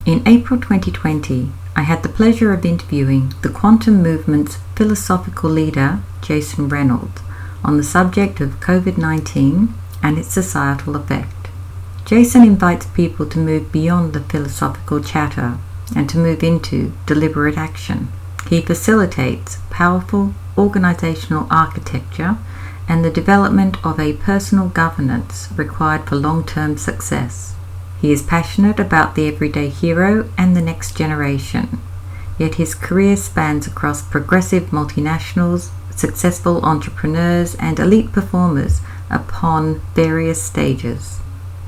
In April 2020, I had the pleasure of interviewing the quantum movement's philosophical leader, Jason Reynolds, on the subject of COVID-19 and its societal effect. Jason invites people to move beyond the philosophical chatter and to move into deliberate action. He facilitates powerful organizational architecture and the development of a personal governance required for long-term success. He is passionate about the everyday hero and the next generation, yet his career spans across progressive multinationals, successful entrepreneurs, and elite performers upon various stages.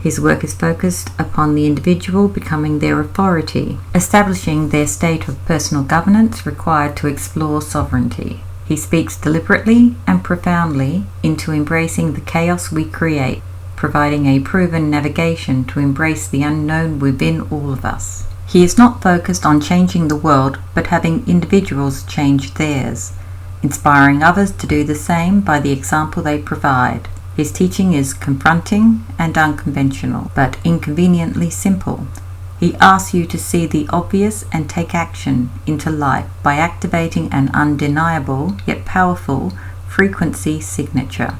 His work is focused upon the individual becoming their authority, establishing their state of personal governance required to explore sovereignty. He speaks deliberately and profoundly into embracing the chaos we create, providing a proven navigation to embrace the unknown within all of us. He is not focused on changing the world, but having individuals change theirs, inspiring others to do the same by the example they provide. His teaching is confronting and unconventional, but inconveniently simple. He asks you to see the obvious and take action into life by activating an undeniable yet powerful frequency signature.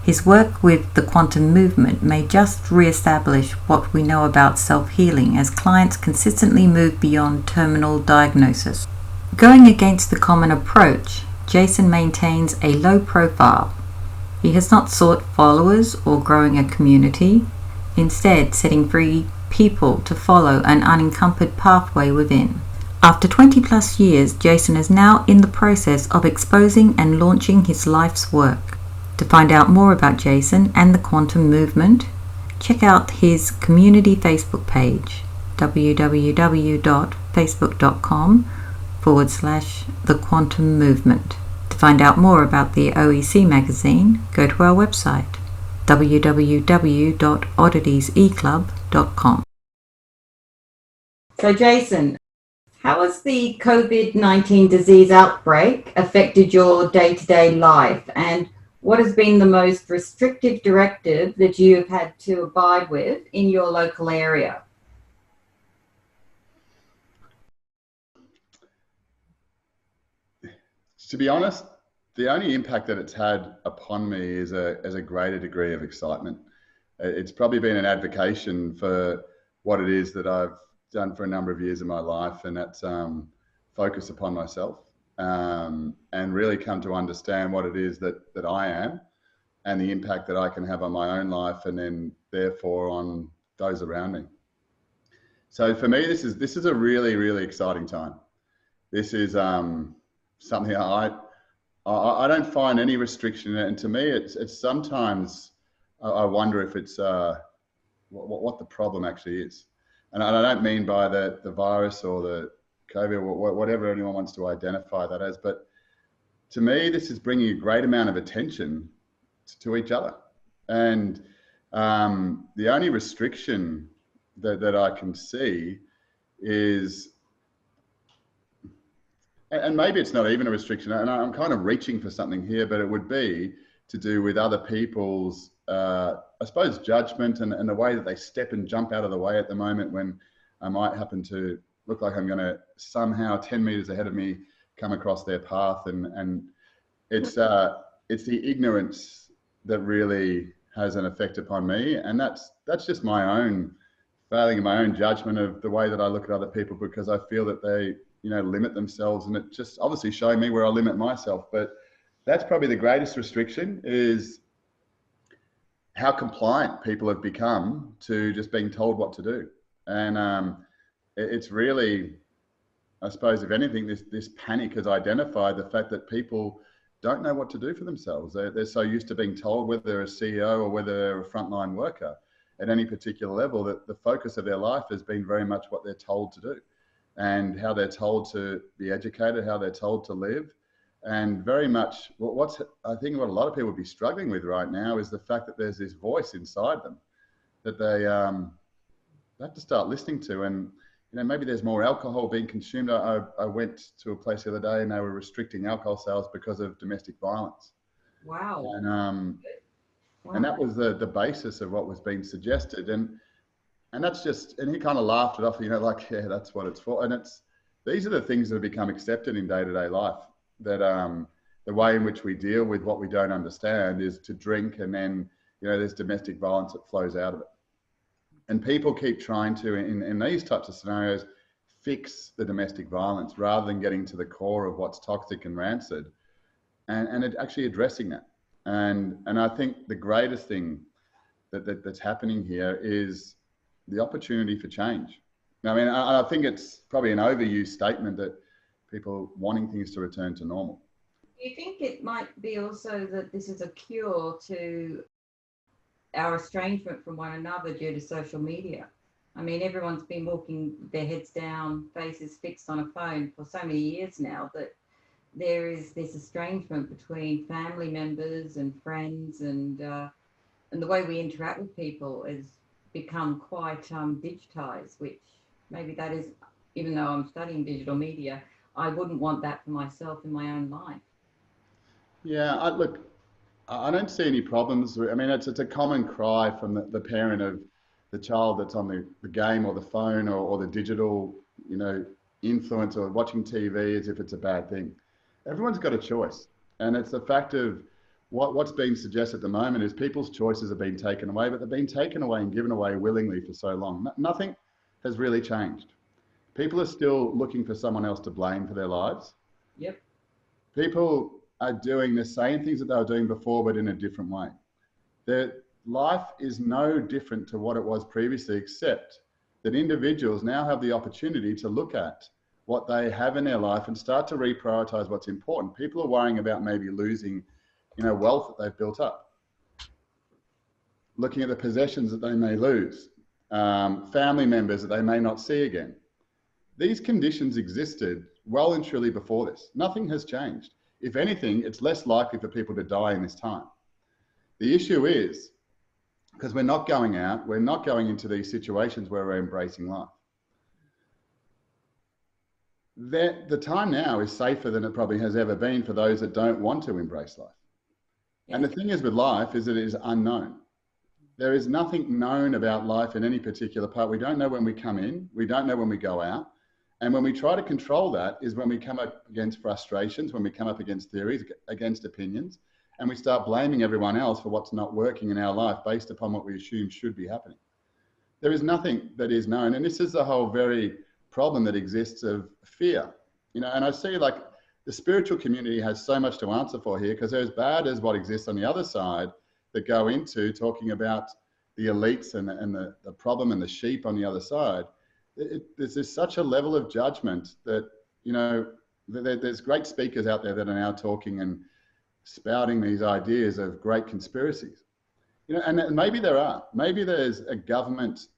His work with the quantum movement may just re-establish what we know about self-healing as clients consistently move beyond terminal diagnosis. Going against the common approach, Jason maintains a low profile. He has not sought followers or growing a community, instead setting free people to follow an unencumbered pathway within. After 20 plus years, Jason is now in the process of exposing and launching his life's work. To find out more about Jason and the quantum movement, check out his community Facebook page, www.facebook.com/The Quantum Movement. To find out more about the OEC magazine, go to our website, www.odditieseclub.com. So Jason, how has the COVID-19 disease outbreak affected your day-to-day life, and what has been the most restrictive directive that you have had to abide with in your local area? To be honest, the only impact that it's had upon me is a greater degree of excitement. It's probably been an advocation for what it is that I've done for a number of years in my life, and that's focus upon myself and really come to understand what it is that I am and the impact that I can have on my own life and then therefore on those around me. So for me, this is a really, really exciting time. This is something I don't find any restriction in it. And to me, it's sometimes I wonder if it's what the problem actually is. And I don't mean by the virus or the COVID or whatever anyone wants to identify that as, but to me, this is bringing a great amount of attention to each other. And the only restriction that I can see is, and maybe it's not even a restriction, and I'm kind of reaching for something here, but it would be to do with other people's, I suppose, judgment and the way that they step and jump out of the way at the moment when I might happen to look like I'm going to somehow 10 meters ahead of me come across their path. And it's the ignorance that really has an effect upon me. And that's just my own failing in my own judgment of the way that I look at other people, because I feel that they, limit themselves, and it just obviously showing me where I limit myself. But that's probably the greatest restriction, is how compliant people have become to just being told what to do. And it's really, I suppose, if anything, this panic has identified the fact that people don't know what to do for themselves. They're so used to being told, whether they're a CEO or whether they're a frontline worker at any particular level, that the focus of their life has been very much what they're told to do and how they're told to be educated, how they're told to live. And very much I think what a lot of people would be struggling with right now is the fact that there's this voice inside them that they have to start listening to. And maybe there's more alcohol being consumed. I went to a place the other day and they were restricting alcohol sales because of domestic violence. Wow. And that was the basis of what was being suggested. And And that's just, and he kind of laughed it off, like, yeah, that's what it's for. And these are the things that have become accepted in day-to-day life, that the way in which we deal with what we don't understand is to drink, and then, there's domestic violence that flows out of it. And people keep trying to, in these types of scenarios, fix the domestic violence rather than getting to the core of what's toxic and rancid, and it actually addressing that. And I think the greatest thing that's happening here is the opportunity for change. I mean, I think it's probably an overused statement that people wanting things to return to normal. Do you think it might be also that this is a cure to our estrangement from one another due to social media? I mean, everyone's been walking their heads down, faces fixed on a phone for so many years now that there is this estrangement between family members and friends, and the way we interact with people has become quite digitized, which maybe that is, even though I'm studying digital media, I wouldn't want that for myself in my own life. Yeah, look, I don't see any problems. I mean, it's a common cry from the parent of the child that's on the game or the phone or the digital, influence, or watching TV, as if it's a bad thing. Everyone's got a choice. And it's the fact of what's being suggested at the moment is people's choices have been taken away, but they've been taken away and given away willingly for so long. Nothing has really changed. People are still looking for someone else to blame for their lives. Yep. People are doing the same things that they were doing before, but in a different way. Their life is no different to what it was previously, except that individuals now have the opportunity to look at what they have in their life and start to reprioritize what's important. People are worrying about maybe losing, wealth that they've built up, looking at the possessions that they may lose, family members that they may not see again. These conditions existed well and truly before this. Nothing has changed. If anything, it's less likely for people to die in this time. The issue is, because we're not going out, we're not going into these situations where we're embracing life. The time now is safer than it probably has ever been for those that don't want to embrace life. Yes. And the thing is with life is that it is unknown. There is nothing known about life in any particular part. We don't know when we come in. We don't know when we go out. And when we try to control that is when we come up against frustrations, when we come up against theories, against opinions, and we start blaming everyone else for what's not working in our life based upon what we assume should be happening. There is nothing that is known. And this is the whole very problem that exists of fear. And I see like the spiritual community has so much to answer for here, because they're as bad as what exists on the other side that go into talking about the elites and the problem and the sheep on the other side. There's such a level of judgment that, there's great speakers out there that are now talking and spouting these ideas of great conspiracies. And maybe there are. Maybe there's a government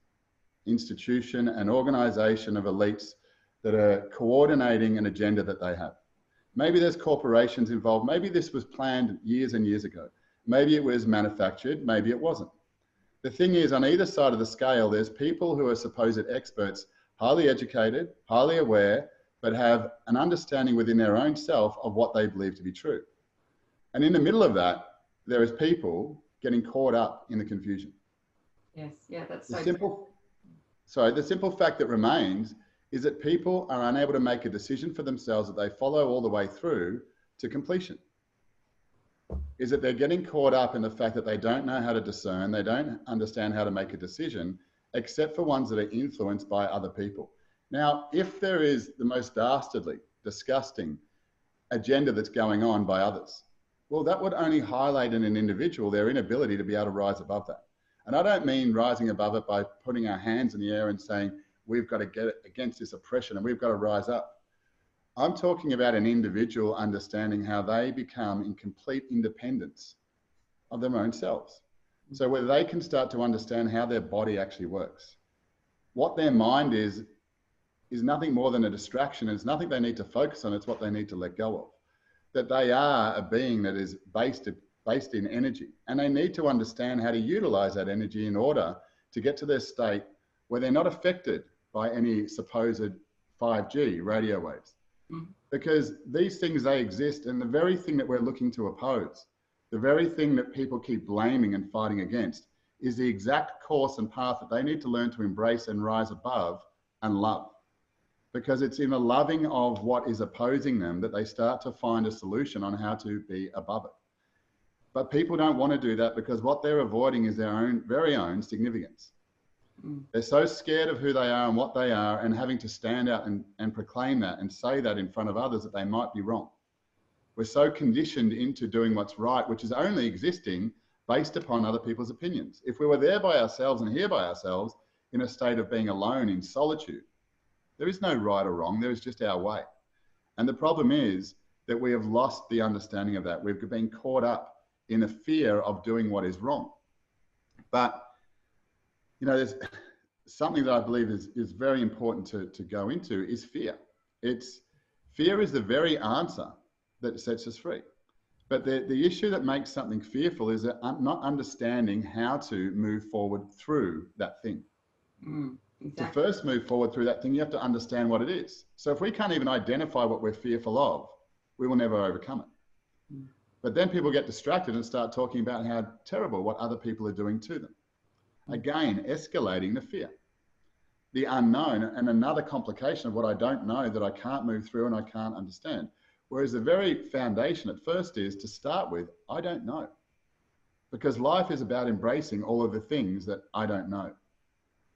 institution, an organization of elites that are coordinating an agenda that they have. Maybe there's corporations involved. Maybe this was planned years and years ago. Maybe it was manufactured. Maybe it wasn't. The thing is, on either side of the scale, there's people who are supposed experts, highly educated, highly aware, but have an understanding within their own self of what they believe to be true. And in the middle of that, there is people getting caught up in the confusion. Yes, yeah, that's the simple fact that remains is that people are unable to make a decision for themselves that they follow all the way through to completion. Is that they're getting caught up in the fact that they don't know how to discern, they don't understand how to make a decision, except for ones that are influenced by other people. Now, if there is the most dastardly, disgusting agenda that's going on by others, well, that would only highlight in an individual their inability to be able to rise above that. And I don't mean rising above it by putting our hands in the air and saying, we've got to get against this oppression and we've got to rise up. I'm talking about an individual understanding how they become in complete independence of their own selves. So where they can start to understand how their body actually works. What their mind is nothing more than a distraction. It's nothing they need to focus on. It's what they need to let go of. That they are a being that is based in energy. And they need to understand how to utilize that energy in order to get to their state where they're not affected by any supposed 5G radio waves. Because these things, they exist, and the very thing that we're looking to oppose, the very thing that people keep blaming and fighting against, is the exact course and path that they need to learn to embrace and rise above and love. Because it's in the loving of what is opposing them that they start to find a solution on how to be above it. But people don't want to do that because what they're avoiding is their own very own significance. They're so scared of who they are and what they are and having to stand out and proclaim that and say that in front of others that they might be wrong. We're so conditioned into doing what's right, which is only existing based upon other people's opinions. If we were there by ourselves and here by ourselves in a state of being alone in solitude, there is no right or wrong, there is just our way. And the problem is that we have lost the understanding of that. We've been caught up in the fear of doing what is wrong. But, you know, there's something that I believe is very important to go into is fear. Fear is the very answer that sets us free. But the issue that makes something fearful is that not understanding how to move forward through that thing. Exactly. To first move forward through that thing, you have to understand what it is. So if we can't even identify what we're fearful of, we will never overcome it. But then people get distracted and start talking about how terrible what other people are doing to them. Again, escalating the fear. The unknown and another complication of what I don't know that I can't move through and I can't understand. Whereas the very foundation at first is to start with, I don't know. Because life is about embracing all of the things that I don't know.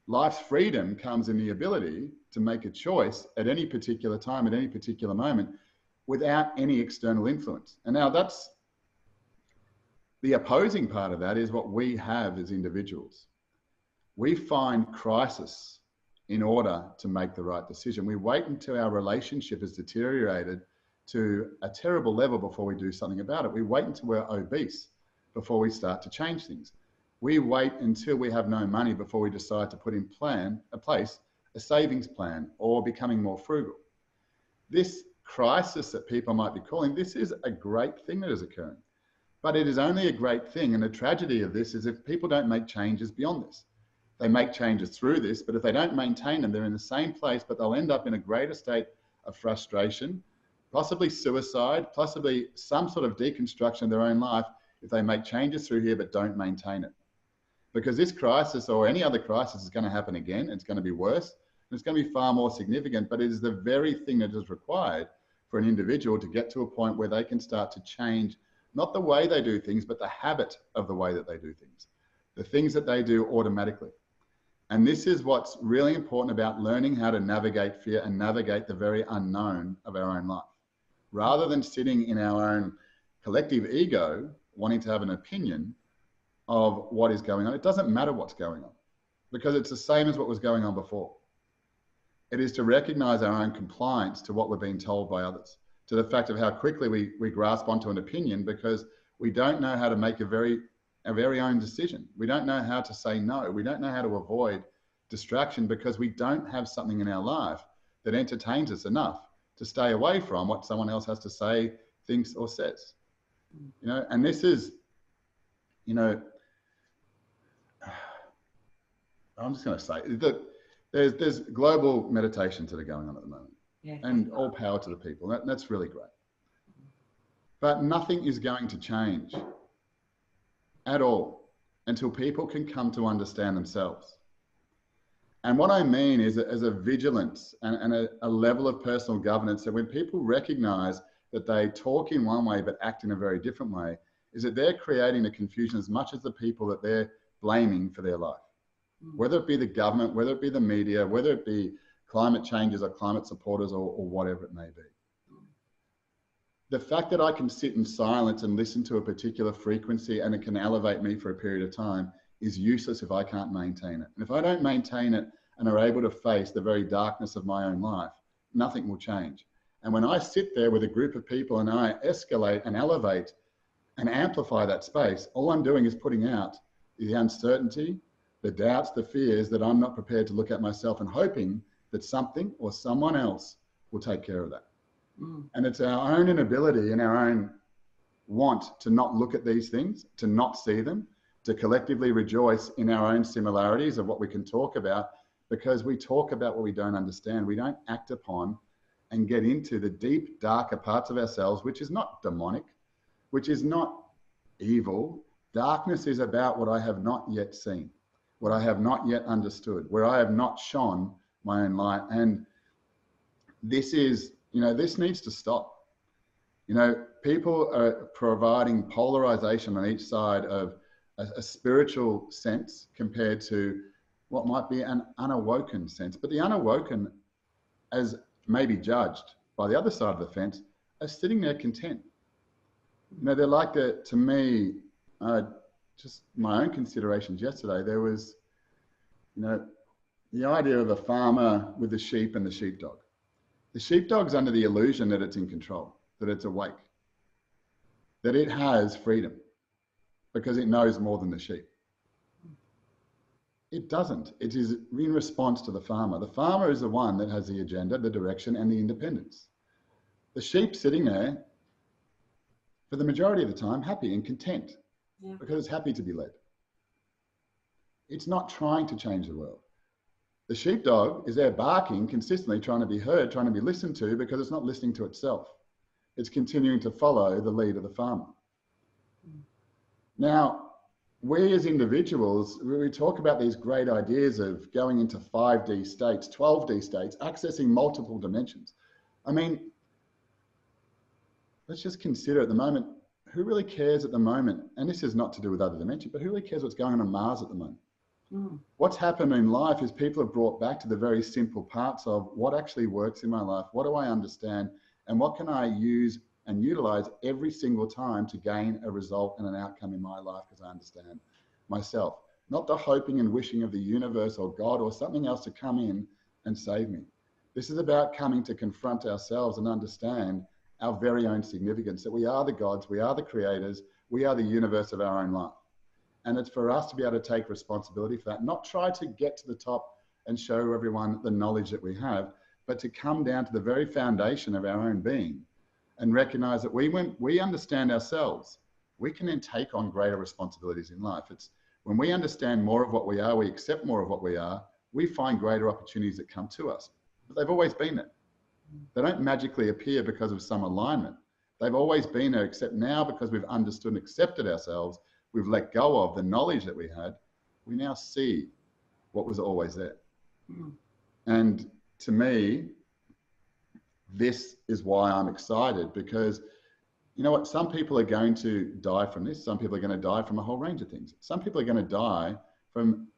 Life's freedom comes in the ability to make a choice at any particular time, at any particular moment, without any external influence. And now that's the opposing part of that is what we have as individuals. We find crisis in order to make the right decision. We wait until our relationship has deteriorated to a terrible level before we do something about it. We wait until we're obese before we start to change things. We wait until we have no money before we decide to put in place a savings plan or becoming more frugal. This crisis that people might be calling, this is a great thing that is occurring. But it is only a great thing. And the tragedy of this is if people don't make changes beyond this. They make changes through this, but if they don't maintain them, they're in the same place, but they'll end up in a greater state of frustration, possibly suicide, possibly some sort of deconstruction of their own life if they make changes through here but don't maintain it. Because this crisis or any other crisis is going to happen again. It's going to be worse. And it's going to be far more significant, but it is the very thing that is required for an individual to get to a point where they can start to change, not the way they do things, but the habit of the way that they do things, the things that they do automatically. And this is what's really important about learning how to navigate fear and navigate the very unknown of our own life. Rather than sitting in our own collective ego, wanting to have an opinion of what is going on. It doesn't matter what's going on because it's the same as what was going on before. It is to recognize our own compliance to what we're being told by others, to the fact of how quickly we grasp onto an opinion because we don't know how to make a very own decision. We don't know how to say no. We don't know how to avoid distraction because we don't have something in our life that entertains us enough to stay away from what someone else has to say, thinks, or says. You know, and this is, you know, I'm just going to say that there's global meditations that are going on at the moment, and all power to the people. That's really great. But nothing is going to change at all until people can come to understand themselves. And what I mean is that as a vigilance and a level of personal governance, that when people recognize that they talk in one way but act in a very different way, is that they're creating the confusion as much as the people that they're blaming for their life. Whether it be the government, whether it be the media, whether it be climate changes or climate supporters or whatever it may be. The fact that I can sit in silence and listen to a particular frequency and it can elevate me for a period of time is useless if I can't maintain it. And if I don't maintain it and are able to face the very darkness of my own life, nothing will change. And when I sit there with a group of people and I escalate and elevate and amplify that space, all I'm doing is putting out the uncertainty, the doubts, the fears that I'm not prepared to look at myself and hoping that something or someone else will take care of that. And it's our own inability and our own want to not look at these things, to not see them, to collectively rejoice in our own similarities of what we can talk about, because we talk about what we don't understand. We don't act upon and get into the deep, darker parts of ourselves, which is not demonic, which is not evil, Darkness is about what I have not yet seen, what I have not yet understood, where I have not shone my own light. And this is, this needs to stop. People are providing polarization on each side of a spiritual sense compared to what might be an unawoken sense. But the unawoken, as may be judged by the other side of the fence, are sitting there content. They're like to me, just my own considerations yesterday, there was, the idea of a farmer with the sheep and the sheepdog. The sheepdog's under the illusion that it's in control, that it's awake, that it has freedom because it knows more than the sheep. It doesn't. It is in response to the farmer. The farmer is the one that has the agenda, the direction, and the independence. The sheep sitting there, for the majority of the time, happy and content because it's happy to be led. It's not trying to change the world. The sheepdog is there barking consistently, trying to be heard, trying to be listened to, because it's not listening to itself. It's continuing to follow the lead of the farmer. Now, we as individuals, we talk about these great ideas of going into 5D states, 12D states, accessing multiple dimensions. I mean, let's just consider at the moment, who really cares at the moment, and this is not to do with other dimensions, but who really cares what's going on Mars at the moment? What's happened in life is people have brought back to the very simple parts of what actually works in my life, what do I understand, and what can I use and utilize every single time to gain a result and an outcome in my life because I understand myself. Not the hoping and wishing of the universe or God or something else to come in and save me. This is about coming to confront ourselves and understand our very own significance, that we are the gods, we are the creators, we are the universe of our own life. And it's for us to be able to take responsibility for that, not try to get to the top and show everyone the knowledge that we have, but to come down to the very foundation of our own being and recognize that when we understand ourselves, we can then take on greater responsibilities in life. It's when we understand more of what we are, we accept more of what we are, we find greater opportunities that come to us. But they've always been there. They don't magically appear because of some alignment. They've always been there, except now because we've understood and accepted ourselves, we've let go of the knowledge that we had, we now see what was always there. And to me, this is why I'm excited, because you know what, some people are going to die from this, some people are going to die from a whole range of things. Some people are going to die from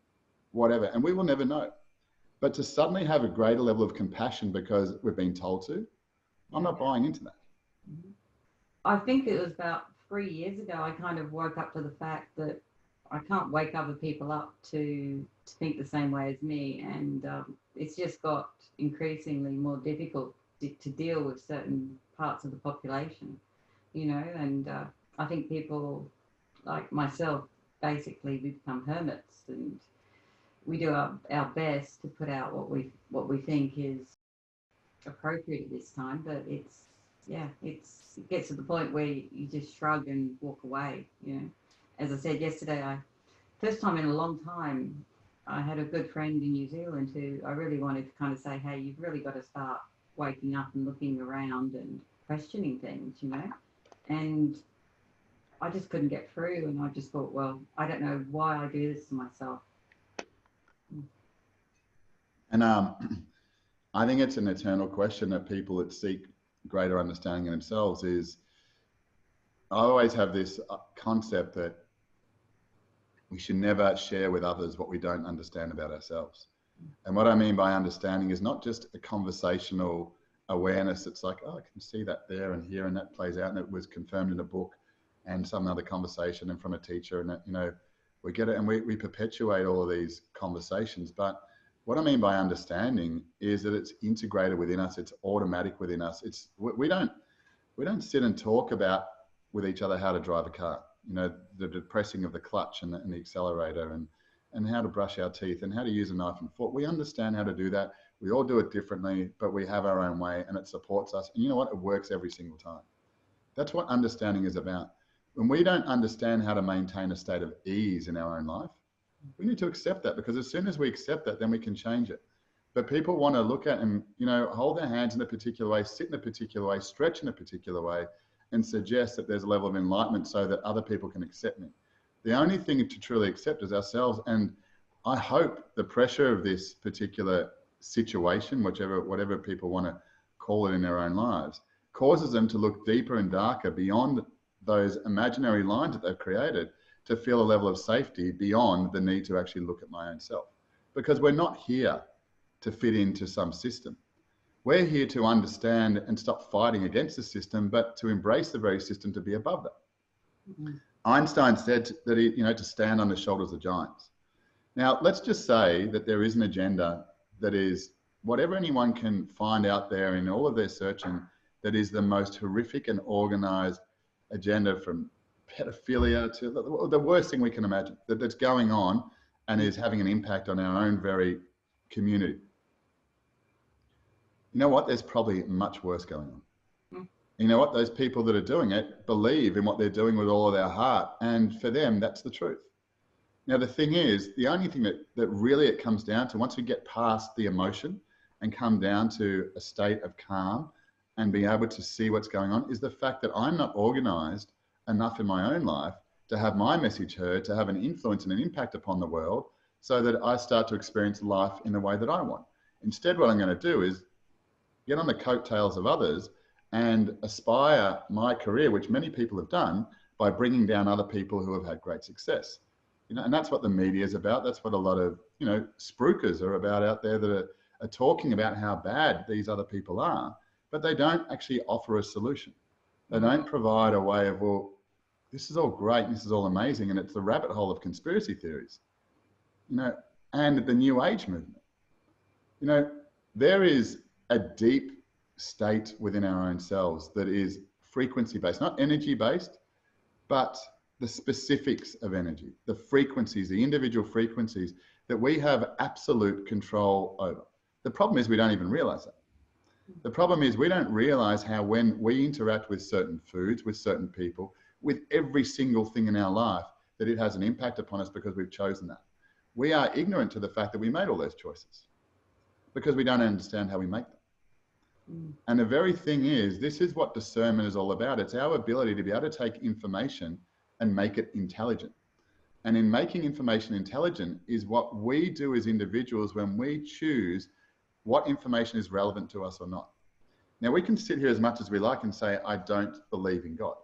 whatever, and we will never know. But to suddenly have a greater level of compassion because we've been told to, I'm not buying into that. I think it was about 3 years ago, I kind of woke up to the fact that I can't wake other people up to think the same way as me. And it's just got increasingly more difficult to deal with certain parts of the population, and I think people like myself, basically we become hermits and we do our best to put out what we think is appropriate at this time, but it gets to the point where you just shrug and walk away. As I said yesterday, first time in a long time, I had a good friend in New Zealand who I really wanted to kind of say, hey, you've really got to start waking up and looking around and questioning things, and I just couldn't get through, and I just thought, well, I don't know why I do this to myself. And I think it's an eternal question that people that seek greater understanding in themselves is, I always have this concept that we should never share with others what we don't understand about ourselves. And what I mean by understanding is not just a conversational awareness. It's like, oh, I can see that there and here, and that plays out, and it was confirmed in a book and some other conversation and from a teacher, and that, we get it, and we perpetuate all of these conversations. But what I mean by understanding is that it's integrated within us. It's automatic within us. We don't sit and talk about with each other how to drive a car, the depressing of the clutch and the accelerator and how to brush our teeth and how to use a knife and fork. We understand how to do that. We all do it differently, but we have our own way, and it supports us. And you know what? It works every single time. That's what understanding is about. When we don't understand how to maintain a state of ease in our own life, we need to accept that, because as soon as we accept that, then we can change it. But people want to look at and, hold their hands in a particular way, sit in a particular way, stretch in a particular way, and suggest that there's a level of enlightenment so that other people can accept me. The only thing to truly accept is ourselves. And I hope the pressure of this particular situation, whatever people want to call it in their own lives, causes them to look deeper and darker beyond those imaginary lines that they've created, to feel a level of safety beyond the need to actually look at my own self. Because we're not here to fit into some system. We're here to understand and stop fighting against the system, but to embrace the very system, to be above that. Mm-hmm. Einstein said that to stand on the shoulders of giants. Now, let's just say that there is an agenda that is whatever anyone can find out there in all of their searching, that is the most horrific and organized agenda, from pedophilia to the worst thing we can imagine, that's going on and is having an impact on our own very community. You know what? There's probably much worse going on. You know what? Those people that are doing it believe in what they're doing with all of their heart. And for them, that's the truth. Now, the thing is, the only thing that really it comes down to, once we get past the emotion and come down to a state of calm and being able to see what's going on, is the fact that I'm not organized enough in my own life to have my message heard, to have an influence and an impact upon the world, so that I start to experience life in the way that I want. Instead, what I'm going to do is get on the coattails of others and aspire my career, which many people have done, by bringing down other people who have had great success. And that's what the media is about. That's what a lot of, spruikers are about out there, that are talking about how bad these other people are, but they don't actually offer a solution. They don't provide a way of, well, this is all great, and this is all amazing, and it's the rabbit hole of conspiracy theories, and the New Age movement. There is a deep state within our own selves that is frequency-based, not energy-based, but the specifics of energy, the frequencies, the individual frequencies that we have absolute control over. The problem is we don't even realize that. The problem is we don't realize how, when we interact with certain foods, with certain people, with every single thing in our life, that it has an impact upon us because we've chosen that. We are ignorant to the fact that we made all those choices because we don't understand how we make them. And the very thing is, this is what discernment is all about. It's our ability to be able to take information and make it intelligent. And in making information intelligent is what we do as individuals when we choose what information is relevant to us or not. Now, we can sit here as much as we like and say, I don't believe in God.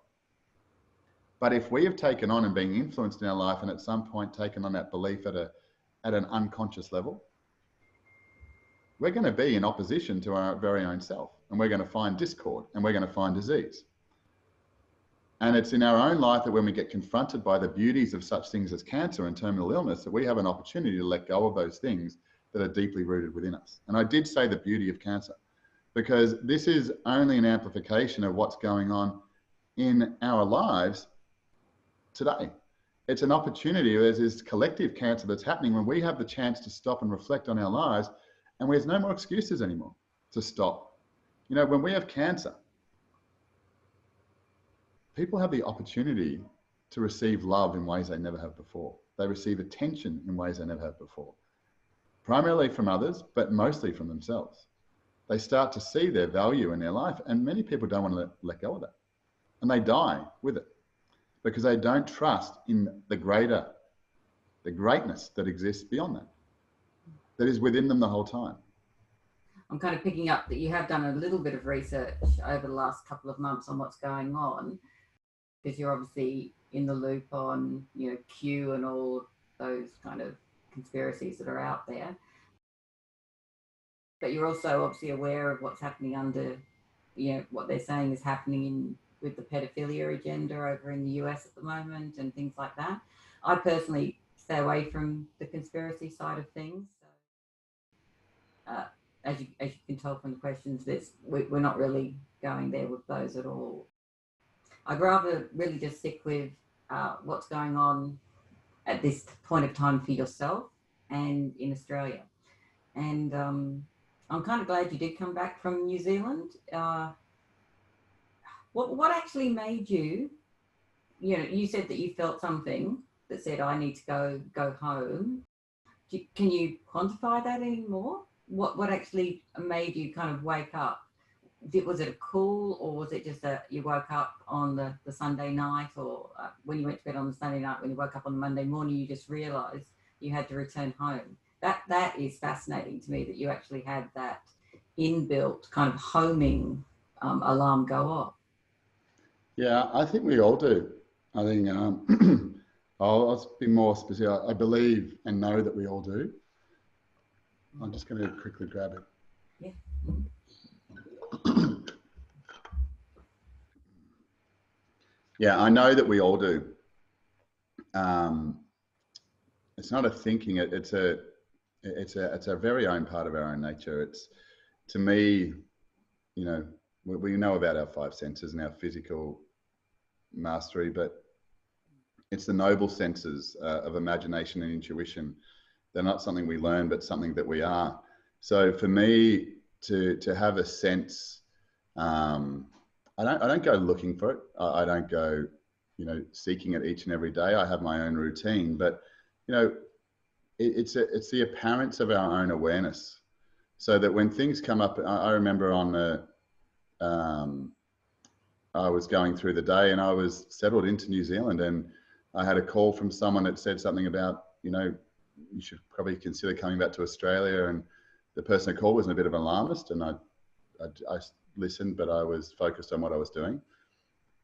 But if we have taken on and being influenced in our life, and at some point taken on that belief at an unconscious level, we're going to be in opposition to our very own self, and we're going to find discord, and we're going to find disease. And it's in our own life that when we get confronted by the beauties of such things as cancer and terminal illness, that we have an opportunity to let go of those things that are deeply rooted within us. And I did say the beauty of cancer, because this is only an amplification of what's going on in our lives today. It's an opportunity. There's this collective cancer that's happening when we have the chance to stop and reflect on our lives, and there's no more excuses anymore to stop. When we have cancer, people have the opportunity to receive love in ways they never have before. They receive attention in ways they never have before, primarily from others, but mostly from themselves. They start to see their value in their life, and many people don't want to let go of that. And they die with it because they don't trust in the greatness that exists beyond that is within them the whole time. I'm kind of picking up that you have done a little bit of research over the last couple of months on what's going on, because you're obviously in the loop on, Q and all those kind of conspiracies that are out there. But you're also obviously aware of what's happening under, what they're saying is happening with the pedophilia agenda over in the US at the moment and things like that. I personally stay away from the conspiracy side of things. So, as you can tell from the questions, we're not really going there with those at all. I'd rather really just stick with what's going on at this point of time for yourself and in Australia. And I'm kind of glad you did come back from New Zealand. What actually made you, you said that you felt something that said, I need to go home. Can you quantify that anymore? What actually made you kind of wake up was it a call, or was it just that you woke up on the Sunday night, or when you went to bed on the Sunday night, when you woke up on the Monday morning, you just realised you had to return home? That is fascinating to me, that you actually had that inbuilt kind of homing alarm go off. Yeah, I think we all do. I think I'll be more specific. I believe and know that we all do. I'm just going to quickly grab it. Yeah. Yeah, I know that we all do. It's not a thinking. It's a very own part of our own nature. It's, to me, you know, we know about our five senses and our physical mastery, but it's the noble senses of imagination and intuition. They're not something we learn, but something that we are. So for me to have a sense, I don't go looking for it. I don't go, you know, seeking it each and every day. I have my own routine, but you know, it's the appearance of our own awareness. So that when things come up, I remember on the, I was going through the day and I was settled into New Zealand, and I had a call from someone that said something about, you know, you should probably consider coming back to Australia. And the person who called was a bit of an alarmist, and I listened, but I was focused on what I was doing.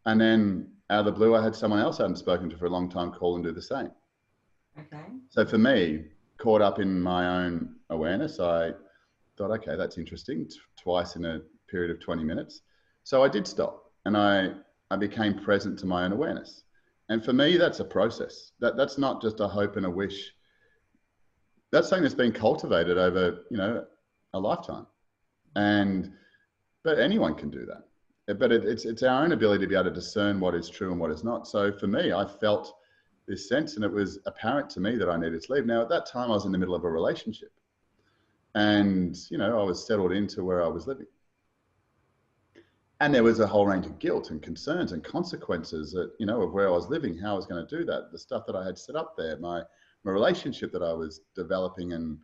And then out of the blue, I had someone else I hadn't spoken to for a long time call and do the same. Okay. So for me, caught up in my own awareness, I thought, okay, that's interesting, twice in a period of 20 minutes. So I did stop, and I became present to my own awareness. And for me, that's a process. That's not just a hope and a wish. That's something that's been cultivated over, you know, a lifetime. But anyone can do that. But it's our own ability to be able to discern what is true and what is not. So for me, I felt this sense, and it was apparent to me that I needed to leave. Now, at that time, I was in the middle of a relationship, and, you know, I was settled into where I was living. And there was a whole range of guilt and concerns and consequences that, you know, of where I was living, how I was going to do that, the stuff that I had set up there, my relationship that I was developing, and,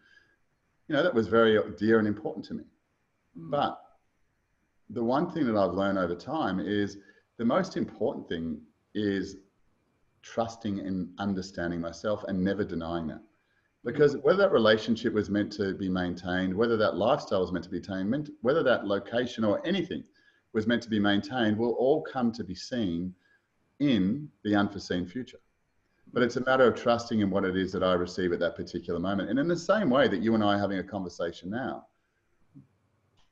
you know, that was very dear and important to me. But the one thing that I've learned over time is the most important thing is trusting and understanding myself and never denying that. Because whether that relationship was meant to be maintained, whether that lifestyle was meant to be maintained, whether that location or anything was meant to be maintained, will all come to be seen in the unforeseen future. But it's a matter of trusting in what it is that I receive at that particular moment. And in the same way that you and I are having a conversation now,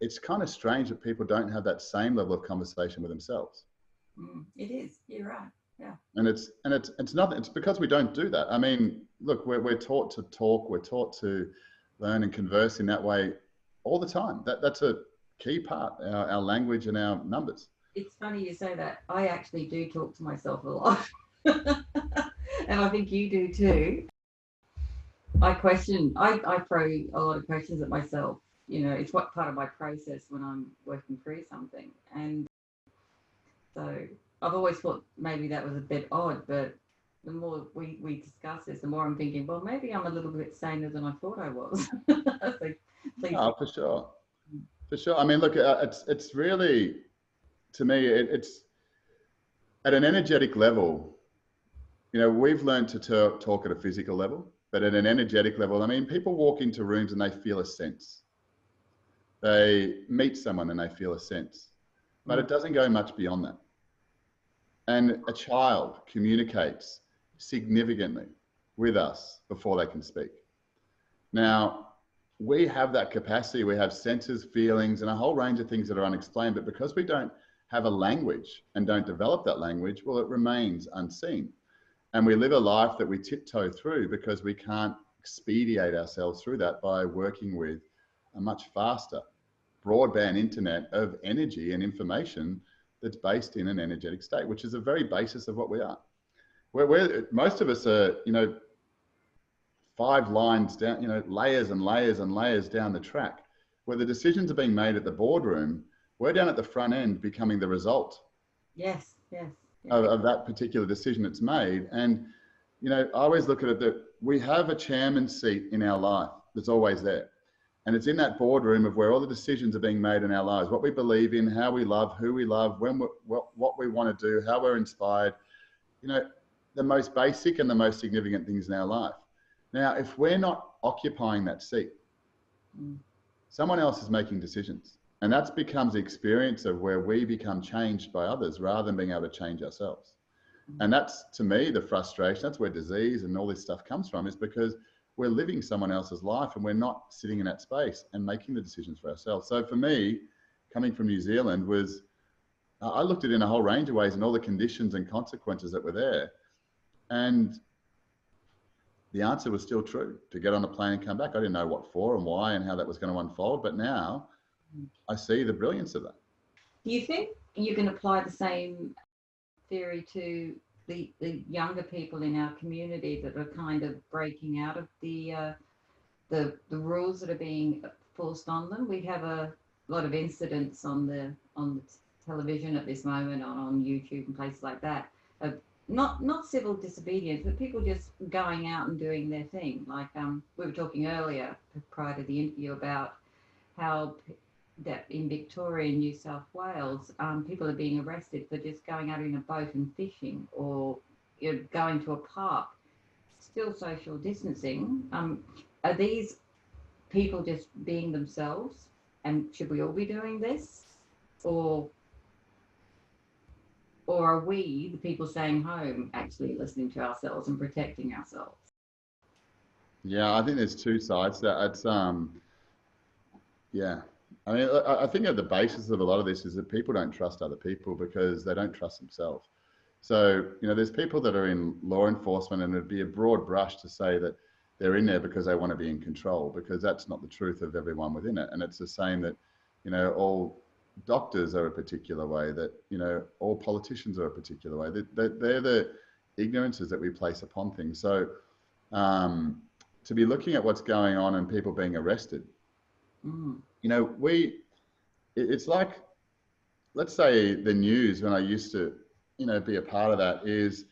it's kind of strange that people don't have that same level of conversation with themselves. It is. You're right. Yeah. And it's nothing. It's because we don't do that. I mean, look, we're taught to talk. We're taught to learn and converse in that way all the time. That's a key part, our language and our numbers. It's funny you say that. I actually do talk to myself a lot. And I think you do too. I throw a lot of questions at myself. You know, it's what part of my process when I'm working through something. And so I've always thought maybe that was a bit odd, but the more we discuss this, the more I'm thinking, well, maybe I'm a little bit saner than I thought I was. So, please. Oh, for sure. For sure. I mean, look, it's really, to me, it's at an energetic level. You know, we've learned to talk at a physical level, but at an energetic level, I mean, people walk into rooms and they feel a sense. They meet someone and they feel a sense, but it doesn't go much beyond that. And a child communicates significantly with us before they can speak. Now, we have that capacity. We have senses, feelings, and a whole range of things that are unexplained, but because we don't have a language and don't develop that language, well, it remains unseen. And we live a life that we tiptoe through because we can't expedite ourselves through that by working with a much faster broadband internet of energy and information that's based in an energetic state, which is the very basis of what we are. Most of us are, you know, 5 lines down, you know, layers and layers and layers down the track, where the decisions are being made at the boardroom. We're down at the front end becoming the result. Yes. Of that particular decision that's made. And, you know, I always look at it that we have a chairman's seat in our life that's always there. And it's in that boardroom of where all the decisions are being made in our lives, what we believe in, how we love, who we love, what we want to do, how we're inspired, you know, the most basic and the most significant things in our life. Now, if we're not occupying that seat, someone else is making decisions. And that becomes the experience of where we become changed by others rather than being able to change ourselves. And that's, to me, the frustration. That's where disease and all this stuff comes from, is because we're living someone else's life and we're not sitting in that space and making the decisions for ourselves. So for me, coming from New Zealand was, I looked at it in a whole range of ways and all the conditions and consequences that were there. And the answer was still true, to get on a plane and come back. I didn't know what for and why and how that was going to unfold, but now I see the brilliance of that. Do you think you can apply the same theory to the younger people in our community that are kind of breaking out of the rules that are being forced on them? We have a lot of incidents on the television at this moment, on YouTube and places like that, of not civil disobedience, but people just going out and doing their thing. Like we were talking earlier prior to the interview about how that in Victoria and New South Wales, people are being arrested for just going out in a boat and fishing, or going to a park, still social distancing. Are these people just being themselves, and should we all be doing this, or are we, the people staying home, actually listening to ourselves and protecting ourselves? Yeah, I think there's two sides to that. It's yeah. I mean, I think at the basis of a lot of this is that people don't trust other people because they don't trust themselves. So, there's people that are in law enforcement, and it'd be a broad brush to say that they're in there because they want to be in control, because that's not the truth of everyone within it. And it's the same that, all doctors are a particular way, that, all politicians are a particular way. They're the ignorances that we place upon things. So to be looking at what's going on and people being arrested, it's like, let's say the news, when I used to, be a part of that, is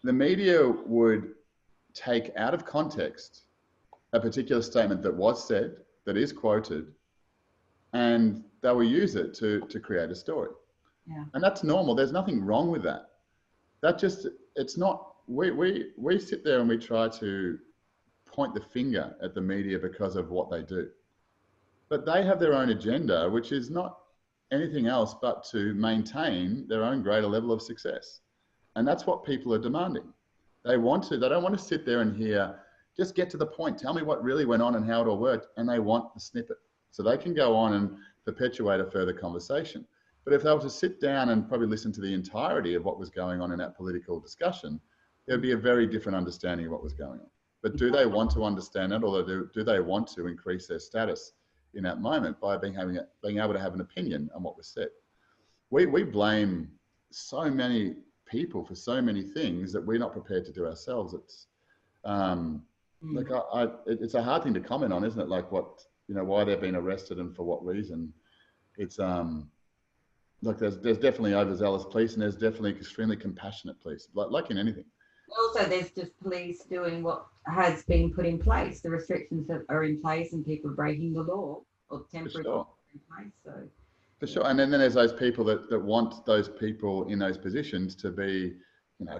the media would take out of context a particular statement that was said, that is quoted, and they will use it to create a story. Yeah. And that's normal. There's nothing wrong with that. It's not, we sit there and we try to point the finger at the media because of what they do. But they have their own agenda, which is not anything else but to maintain their own greater level of success. And that's what people are demanding. They don't want to sit there and hear, just get to the point, tell me what really went on and how it all worked. And they want the snippet, so they can go on and perpetuate a further conversation. But if they were to sit down and probably listen to the entirety of what was going on in that political discussion, there'd be a very different understanding of what was going on. But do they want to understand it, or do they want to increase their status in that moment by being able to have an opinion on what was said? We blame so many people for so many things that we're not prepared to do ourselves. It's it's a hard thing to comment on, isn't it? Like why they've been arrested and for what reason. It's there's definitely overzealous police, and there's definitely extremely compassionate police, like in anything. Also, there's just police doing what has been put in place. The restrictions that are in place, and people breaking the law, or temporary law in place. So for sure. And then there's those people that want those people in those positions to be,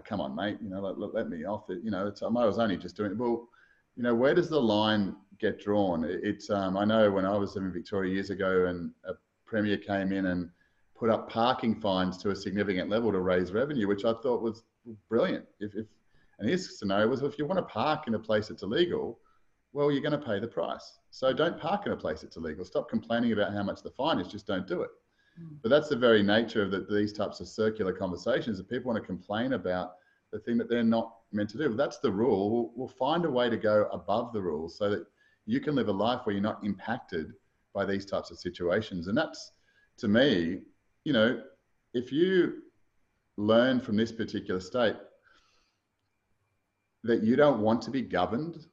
come on, mate, let me off it. I was only just doing it. Well, where does the line get drawn? It's I know when I was in Victoria years ago, and a premier came in and put up parking fines to a significant level to raise revenue, which I thought was brilliant. And his scenario was, if you want to park in a place that's illegal, well, you're going to pay the price. So don't park in a place that's illegal. Stop complaining about how much the fine is, just don't do it. But that's the very nature of these types of circular conversations, that people want to complain about the thing that they're not meant to do. But that's the rule. We'll find a way to go above the rules so that you can live a life where you're not impacted by these types of situations. And that's, to me, if you learn from this particular state that you don't want to be governed,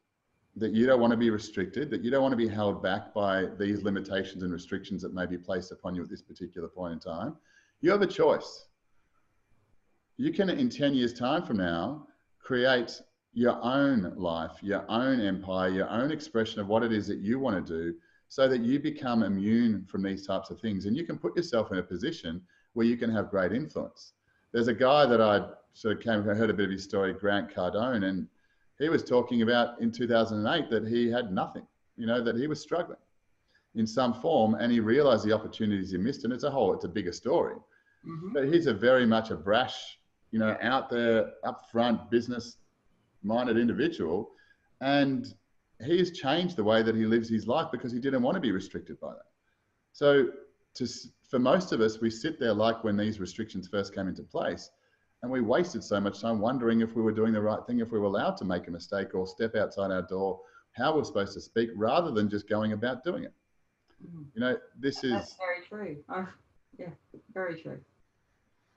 that you don't want to be restricted, that you don't want to be held back by these limitations and restrictions that may be placed upon you at this particular point in time, you have a choice. You can, in 10 years' time from now, create your own life, your own empire, your own expression of what it is that you want to do, so that you become immune from these types of things. And you can put yourself in a position where you can have great influence. There's a guy that I heard a bit of his story, Grant Cardone, and he was talking about in 2008 that he had nothing, that he was struggling in some form, and he realized the opportunities he missed. And it's a bigger story. Mm-hmm. But he's very much a brash, out there, upfront, business-minded individual. And he's changed the way that he lives his life because he didn't want to be restricted by that. So for most of us, we sit there like when these restrictions first came into place, and we wasted so much time wondering if we were doing the right thing, if we were allowed to make a mistake or step outside our door, how we're supposed to speak, rather than just going about doing it. That's very true. Yeah, very true.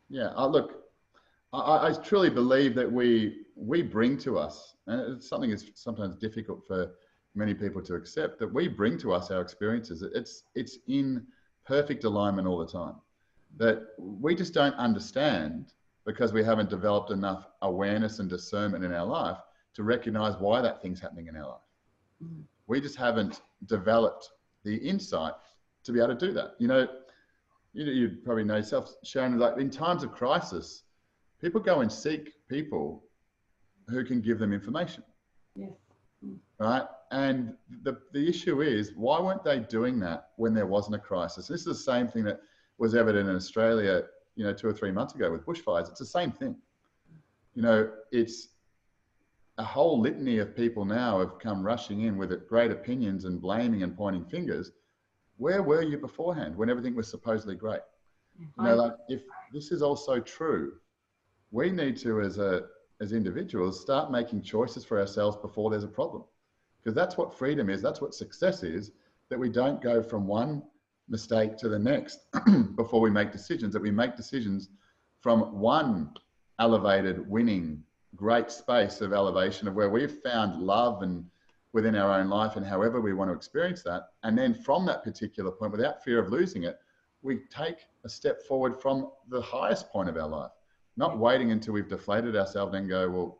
Yeah, look, I truly believe that we bring to us, and it's something that's sometimes difficult for many people to accept, that we bring to us our experiences. It's in perfect alignment all the time. That we just don't understand because we haven't developed enough awareness and discernment in our life to recognize why that thing's happening in our life. Mm. We just haven't developed the insight to be able to do that. You probably know yourself, Sharon, like in times of crisis, people go and seek people who can give them information. Yeah. Right? And the issue is, why weren't they doing that when there wasn't a crisis? This is the same thing that was evident in Australia, 2 or 3 months ago with bushfires. It's the same thing. It's a whole litany of people now have come rushing in with great opinions and blaming and pointing fingers. Where were you beforehand when everything was supposedly great? If this is also true, we need to, as individuals, start making choices for ourselves before there's a problem. Because that's what freedom is, that's what success is, that we don't go from one mistake to the next before we make decisions, that we make decisions from one elevated, winning, great space of elevation of where we've found love and within our own life and however we want to experience that. And then from that particular point, without fear of losing it, we take a step forward from the highest point of our life, not waiting until we've deflated ourselves and go, well,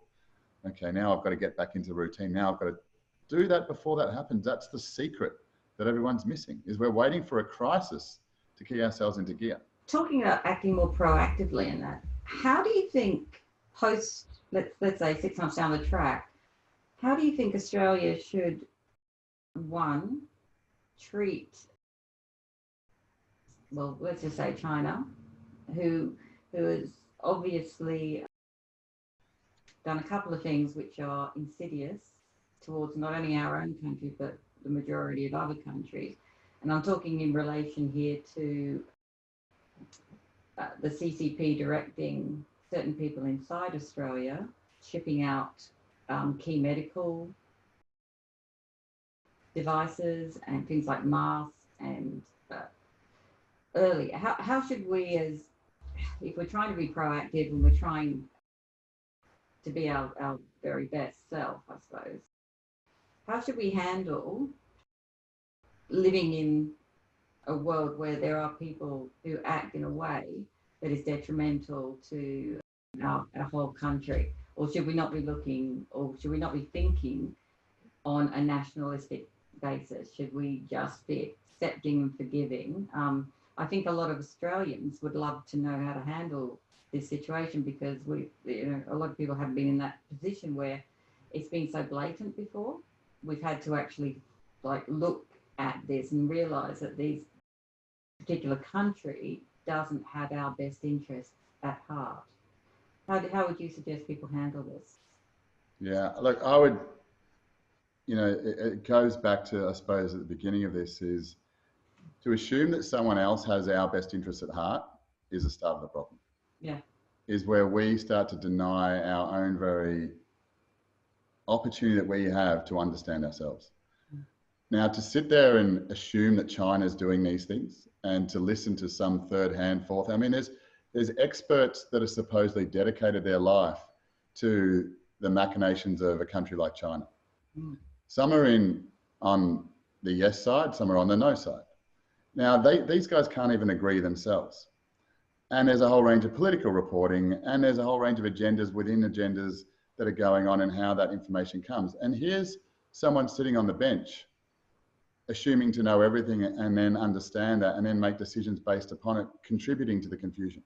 okay, now I've got to get back into routine. Now I've got to do that before that happens. That's the secret that everyone's missing, is we're waiting for a crisis to key ourselves into gear. Talking about acting more proactively in that, how do you think post, let's say 6 months down the track, how do you think Australia should, one, treat, well, let's just say China, who has obviously done a couple of things which are insidious towards not only our own country, but the majority of other countries. And I'm talking in relation here to the CCP directing certain people inside Australia, shipping out key medical devices and things like masks and early. How should we, as if we're trying to be proactive and we're trying to be our very best self, I suppose, how should we handle living in a world where there are people who act in a way that is detrimental to our whole country? Or should we not be looking, or should we not be thinking on a nationalistic basis? Should we just be accepting and forgiving? I think a lot of Australians would love to know how to handle this situation, because a lot of people haven't been in that position where it's been so blatant before. We've had to actually look at this and realise that this particular country doesn't have our best interests at heart. How would you suggest people handle this? Yeah, look, I would, it goes back to, I suppose, at the beginning of this, is to assume that someone else has our best interests at heart is the start of the problem. Yeah. Is where we start to deny our own very opportunity that we have to understand ourselves. Now, to sit there and assume that China's doing these things and to listen to some third hand, fourth, I mean, there's experts that have supposedly dedicated their life to the machinations of a country like China. Mm. Some are on the yes side, some are on the no side. Now, these guys can't even agree themselves. And there's a whole range of political reporting, and there's a whole range of agendas within agendas that are going on and how that information comes. And here's someone sitting on the bench assuming to know everything and then understand that and then make decisions based upon it, contributing to the confusion.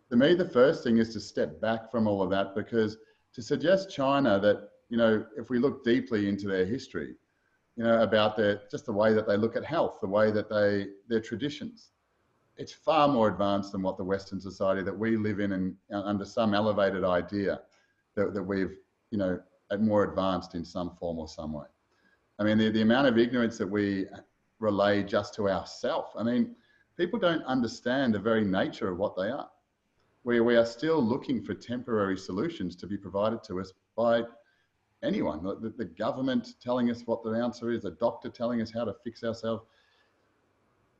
To me, the first thing is to step back from all of that, because to suggest China that, if we look deeply into their history, about just the way that they look at health, the way that their traditions, it's far more advanced than what the Western society that we live in and under some elevated idea that we've, more advanced in some form or some way. I mean, the amount of ignorance that we relay just to ourselves. I mean, people don't understand the very nature of what they are. We are still looking for temporary solutions to be provided to us by anyone. The government telling us what the answer is, a doctor telling us how to fix ourselves.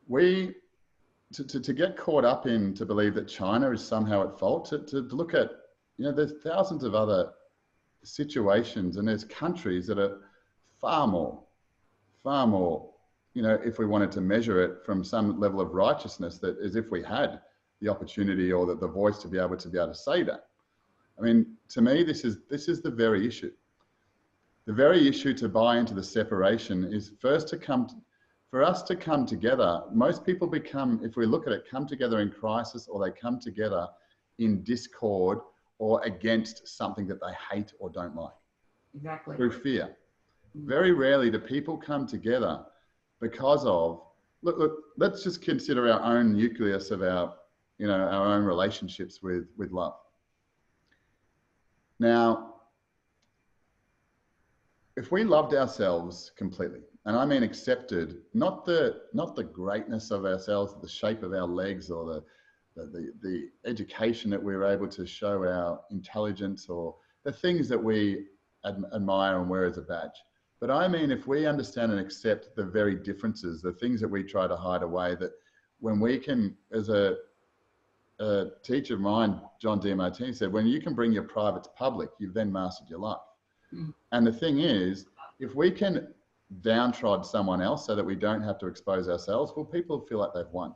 To get caught up in, to believe that China is somehow at fault, to look at, there's thousands of other situations and there's countries that are far more, if we wanted to measure it from some level of righteousness, that as if we had the opportunity or the voice to be able to say that. I mean, to me, this is the very issue. The very issue to buy into the separation is first for us to come together. Most people if we look at it, come together in crisis, or they come together in discord or against something that they hate or don't like. Exactly. Through fear. Very rarely do people come together because of, look, let's just consider our own nucleus of our own relationships with love. Now, if we loved ourselves completely, and I mean accepted, not the greatness of ourselves, the shape of our legs, or the education that we were able to show, our intelligence, or the things that we admire and wear as a badge. But I mean, if we understand and accept the very differences, the things that we try to hide away, that when we can, as a teacher of mine, John Martini, said, when you can bring your private to public, you've then mastered your life. And the thing is, if we can downtrod someone else so that we don't have to expose ourselves, well, people feel like they've won.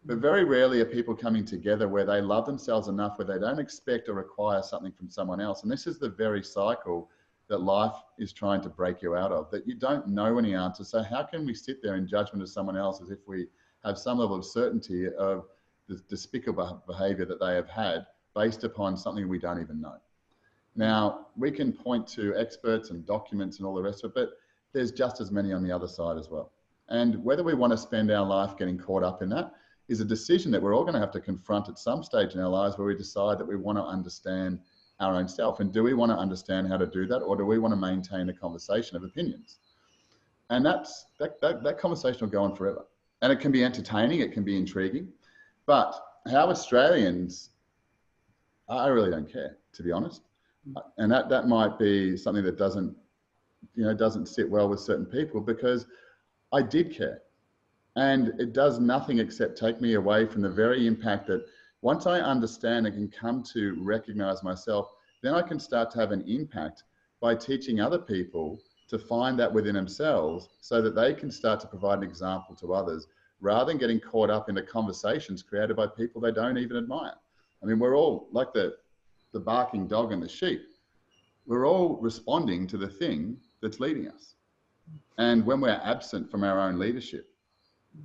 But very rarely are people coming together where they love themselves enough, where they don't expect or require something from someone else. And this is the very cycle that life is trying to break you out of, that you don't know any answers. So how can we sit there in judgment of someone else as if we have some level of certainty of the despicable behavior that they have had based upon something we don't even know? Now, we can point to experts and documents and all the rest of it, but there's just as many on the other side as well. And whether we want to spend our life getting caught up in that is a decision that we're all going to have to confront at some stage in our lives, where we decide that we want to understand our own self. And do we want to understand how to do that, or do we want to maintain a conversation of opinions? And that conversation will go on forever. And it can be entertaining, it can be intriguing, but how Australians, I really don't care, to be honest. And that might be something that doesn't sit well with certain people, because I did care. And it does nothing except take me away from the very impact that once I understand and can come to recognize myself, then I can start to have an impact by teaching other people to find that within themselves, so that they can start to provide an example to others, rather than getting caught up in the conversations created by people they don't even admire. I mean, we're all like the barking dog and the sheep. We're all responding to the thing that's leading us. And when we're absent from our own leadership,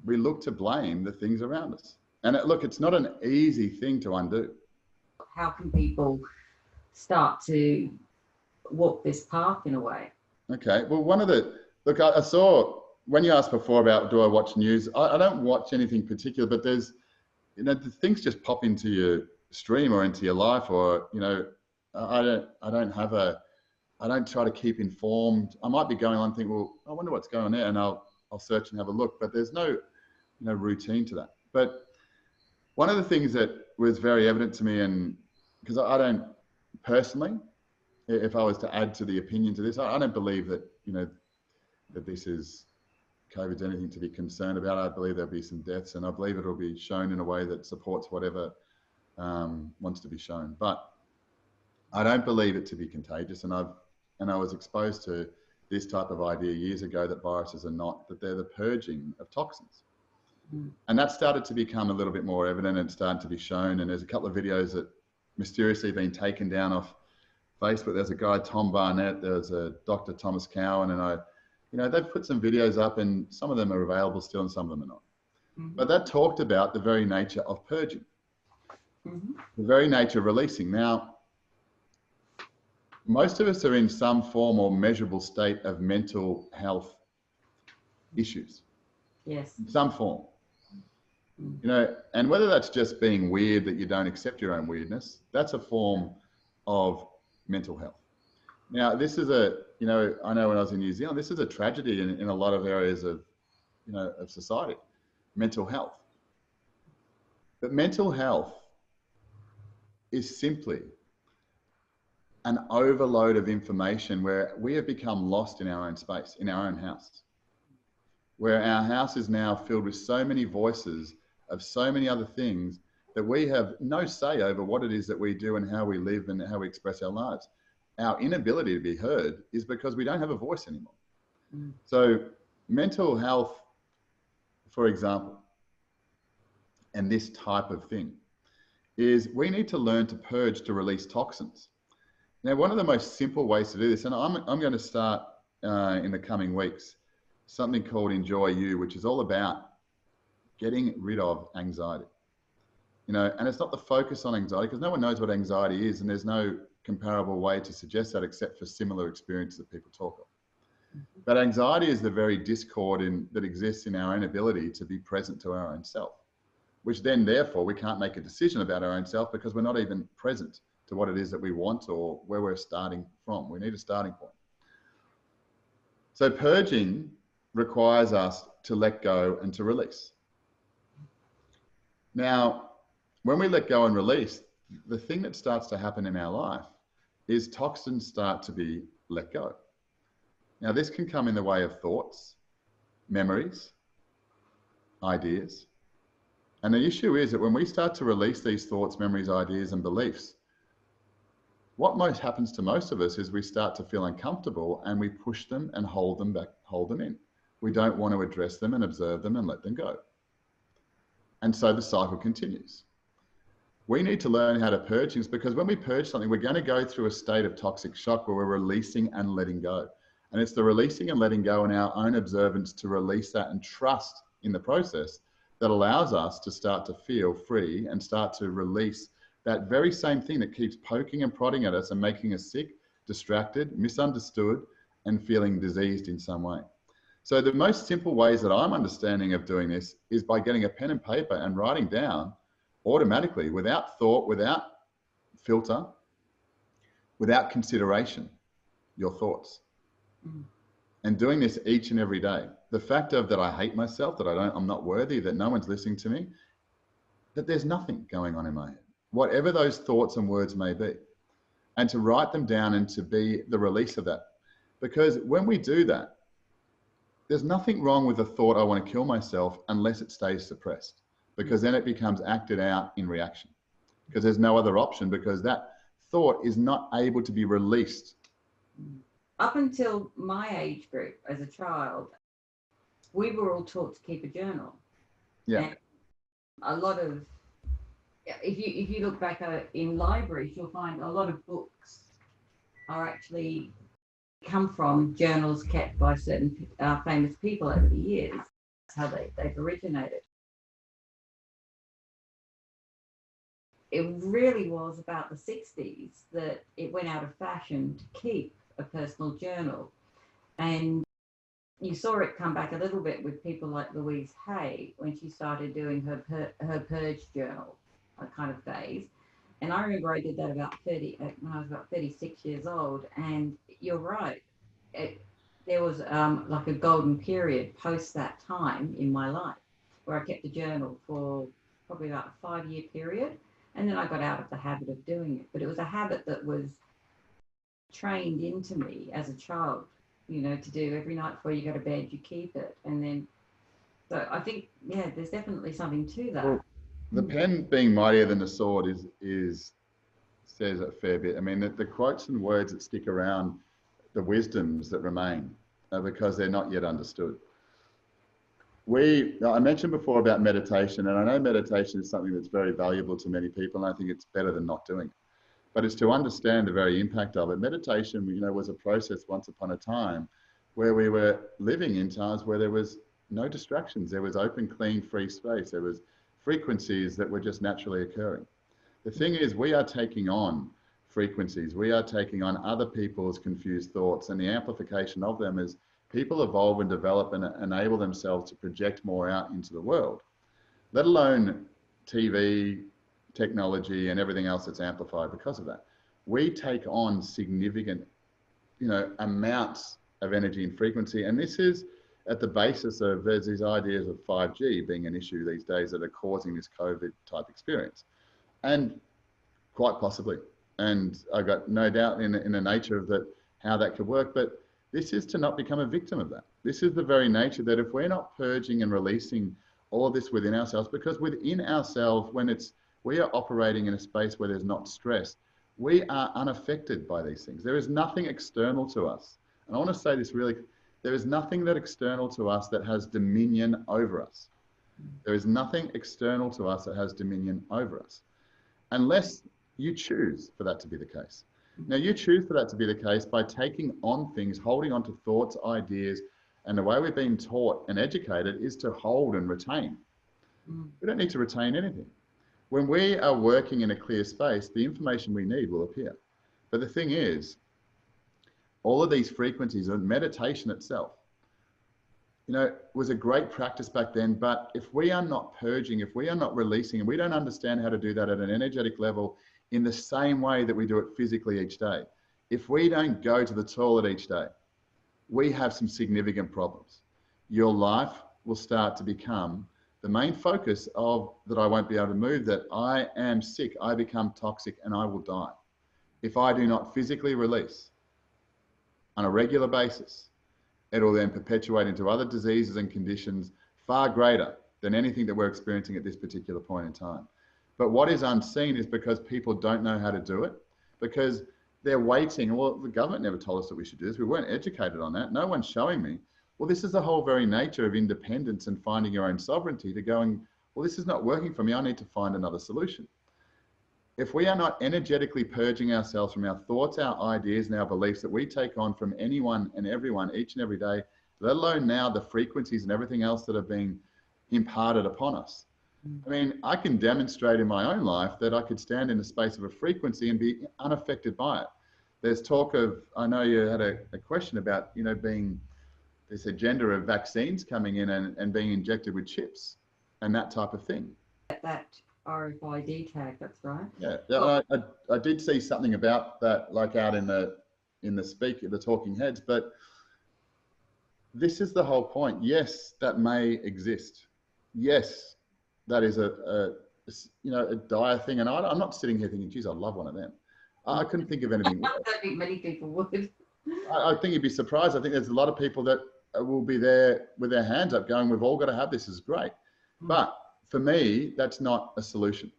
we look to blame the things around us. And it's not an easy thing to undo. How can people start to walk this path in a way? Okay, well, I saw, when you asked before about do I watch news, I don't watch anything particular, but there's, the things just pop into your stream or into your life, or, I don't try to keep informed. I might be going on and think, well, I wonder what's going on there, and I'll search and have a look, but there's no routine to that. But one of the things that was very evident to me, and because I don't personally, if I was to add to the opinion to this, I don't believe that, that this is COVID's anything to be concerned about. I believe there'll be some deaths, and I believe it'll be shown in a way that supports whatever wants to be shown. But I don't believe it to be contagious. And I was exposed to this type of idea years ago, that viruses are not, that they're the purging of toxins. And that started to become a little bit more evident and started to be shown. And there's a couple of videos that mysteriously been taken down off Facebook, there's a guy, Tom Barnett, there's a Dr. Thomas Cowan, and they've put some videos up, and some of them are available still and some of them are not. Mm-hmm. But that talked about the very nature of purging, Mm-hmm. the very nature of releasing. Now, most of us are in some form or measurable state of mental health issues. Yes. In some form. And whether that's just being weird, that you don't accept your own weirdness, that's a form of mental health. Now, this is I know when I was in New Zealand, this is a tragedy in a lot of areas of society, mental health. But mental health is simply an overload of information where we have become lost in our own space, in our own house, where our house is now filled with so many voices of so many other things that we have no say over what it is that we do and how we live and how we express our lives. Our inability to be heard is because we don't have a voice anymore. Mm. So mental health, for example, and this type of thing, is we need to learn to purge, to release toxins. Now, one of the most simple ways to do this, and I'm going to start in the coming weeks, something called Enjoy You, which is all about getting rid of anxiety. And it's not the focus on anxiety, because no one knows what anxiety is, and there's no comparable way to suggest that except for similar experiences that people talk of. Mm-hmm. But anxiety is the very discord that exists in our inability to be present to our own self, which then, therefore, we can't make a decision about our own self because we're not even present to what it is that we want or where we're starting from. We need a starting point. So purging requires us to let go and to release. Now, when we let go and release, the thing that starts to happen in our life is toxins start to be let go. Now, this can come in the way of thoughts, memories, ideas. And the issue is that when we start to release these thoughts, memories, ideas, and beliefs, what most happens to most of us is we start to feel uncomfortable and we push them and hold them back, hold them in. We don't want to address them and observe them and let them go. And so the cycle continues. We need to learn how to purge things, because when we purge something, we're going to go through a state of toxic shock where we're releasing and letting go. And it's the releasing and letting go and our own observance to release that and trust in the process that allows us to start to feel free and start to release that very same thing that keeps poking and prodding at us and making us sick, distracted, misunderstood, and feeling diseased in some way. So the most simple ways that I'm understanding of doing this is by getting a pen and paper and writing down automatically, without thought, without filter, without consideration, your thoughts. Mm. And doing this each and every day. The fact of that I hate myself, that I'm not worthy, that no one's listening to me, that there's nothing going on in my head, whatever those thoughts and words may be. And to write them down and to be the release of that. Because when we do that, there's nothing wrong with the thought, I want to kill myself, unless it stays suppressed. Because then it becomes acted out in reaction. Because there's no other option, because that thought is not able to be released. Up until my age group as a child, we were all taught to keep a journal. Yeah. And a lot of, if you look back in libraries, you'll find a lot of books are actually come from journals kept by certain famous people over the years. That's how they've originated. It really was about the 60s that it went out of fashion to keep a personal journal. And you saw it come back a little bit with people like Louise Hay when she started doing her purge journal kind of phase. And I remember I did that when I was about 36 years old. And you're right, there was like a golden period post that time in my life where I kept a journal for probably about a 5-year period. And then I got out of the habit of doing it. But it was a habit that was trained into me as a child, to do every night before you go to bed, you keep it. And then, so I think, yeah, there's definitely something to that. Well, the pen being mightier than the sword says a fair bit. I mean, the quotes and words that stick around, the wisdoms that remain, are because they're not yet understood. I mentioned before about meditation, and I know meditation is something that's very valuable to many people, and I think it's better than not doing it. but it's to understand the very impact of it. Meditation, was a process once upon a time where we were living in times where there was no distractions. There was open, clean, free space. There was frequencies that were just naturally occurring. The thing is, we are taking on frequencies. We are taking on other people's confused thoughts, and the amplification of them as people evolve and develop and enable themselves to project more out into the world, let alone TV, technology, and everything else that's amplified because of that. We take on significant, amounts of energy and frequency. And this is at the basis of, there's these ideas of 5G being an issue these days that are causing this COVID type experience. And quite possibly. And I got no doubt in the nature of that, how that could work. But this is to not become a victim of that. This is the very nature that if we're not purging and releasing all of this within ourselves, because within ourselves, we are operating in a space where there's not stress, we are unaffected by these things. There is nothing external to us. And I want to say this really, there is nothing that external to us that has dominion over us. There is nothing external to us that has dominion over us, unless you choose for that to be the case. Now, you choose for that to be the case by taking on things, holding on to thoughts, ideas, and the way we've been taught and educated is to hold and retain. We don't need to retain anything. When we are working in a clear space, the information we need will appear. But the thing is, all of these frequencies and meditation itself, was a great practice back then. But if we are not purging, if we are not releasing, and we don't understand how to do that at an energetic level in the same way that we do it physically each day, if we don't go to the toilet each day, we have some significant problems. Your life will start to become the main focus of that I won't be able to move, that I am sick, I become toxic, and I will die. If I do not physically release on a regular basis, it will then perpetuate into other diseases and conditions far greater than anything that we're experiencing at this particular point in time. But what is unseen is because people don't know how to do it, because they're waiting. Well, the government never told us that we should do this. We weren't educated on that. No one's showing me. Well, this is the whole very nature of independence and finding your own sovereignty, to going, well, this is not working for me. I need to find another solution. If we are not energetically purging ourselves from our thoughts, our ideas, and our beliefs that we take on from anyone and everyone each and every day, let alone now the frequencies and everything else that are being imparted upon us. I mean, I can demonstrate in my own life that I could stand in the space of a frequency and be unaffected by it. There's talk of, I know you had a question about, being this agenda of vaccines coming in and being injected with chips and that type of thing. That RFID tag, that's right. Yeah, I did see something about that, like out in the talking heads, but this is the whole point. Yes, that may exist. Yes, that is a dire thing. And I'm not sitting here thinking, geez, I'd love one of them. I couldn't think of anything. I don't think many people would. I think you'd be surprised. I think there's a lot of people that will be there with their hands up going, we've all got to have this, is great. But for me, that's not a solution.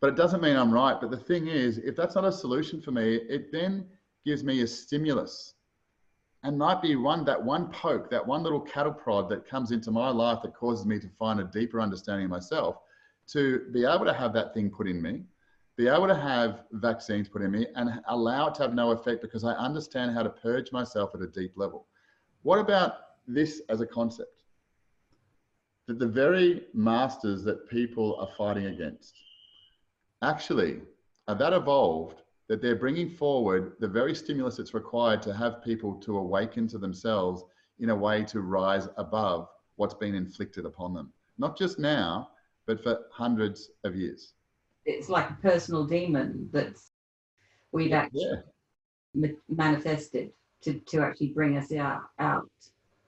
But it doesn't mean I'm right. But the thing is, if that's not a solution for me, it then gives me a stimulus, and might be that one poke, that one little cattle prod that comes into my life that causes me to find a deeper understanding of myself, to be able to have that thing put in me, be able to have vaccines put in me, and allow it to have no effect because I understand how to purge myself at a deep level. What about this as a concept? That the very masters that people are fighting against actually are that evolved that they're bringing forward the very stimulus that's required to have people to awaken to themselves in a way to rise above what's been inflicted upon them. Not just now, but for hundreds of years. It's like a personal demon that's we've actually manifested to actually bring us out.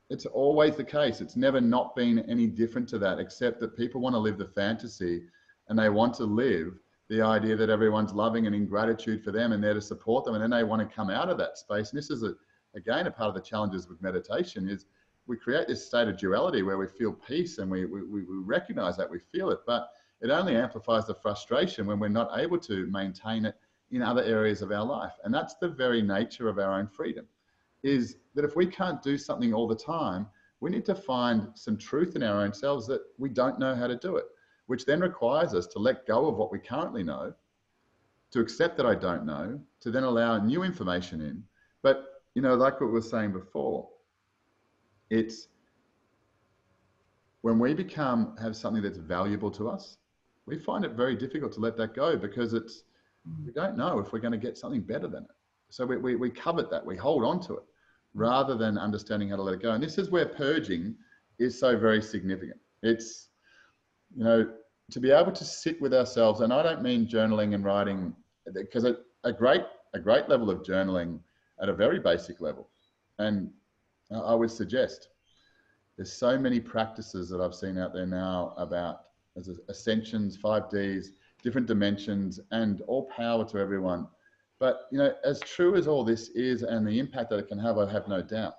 It's always the case. It's never not been any different to that, except that people want to live the fantasy and they want to live the idea that everyone's loving and in gratitude for them and there to support them. And then they want to come out of that space. And this is, again, a part of the challenges with meditation is we create this state of duality where we feel peace and we recognize that, we feel it, but it only amplifies the frustration when we're not able to maintain it in other areas of our life. And that's the very nature of our own freedom, is that if we can't do something all the time, we need to find some truth in our own selves that we don't know how to do it, which then requires us to let go of what we currently know to accept that I don't know, to then allow new information in. But, you know, like what we were saying before, it's when we have something that's valuable to us, we find it very difficult to let that go because we don't know if we're going to get something better than it. So we covet that, we hold on to it rather than understanding how to let it go. And this is where purging is so very significant. It's, you know, to be able to sit with ourselves, and I don't mean journaling and writing, because a great level of journaling at a very basic level. And I would suggest there's so many practices that I've seen out there now about ascensions, 5Ds, different dimensions, and all power to everyone. But, you know, as true as all this is and the impact that it can have, I have no doubt.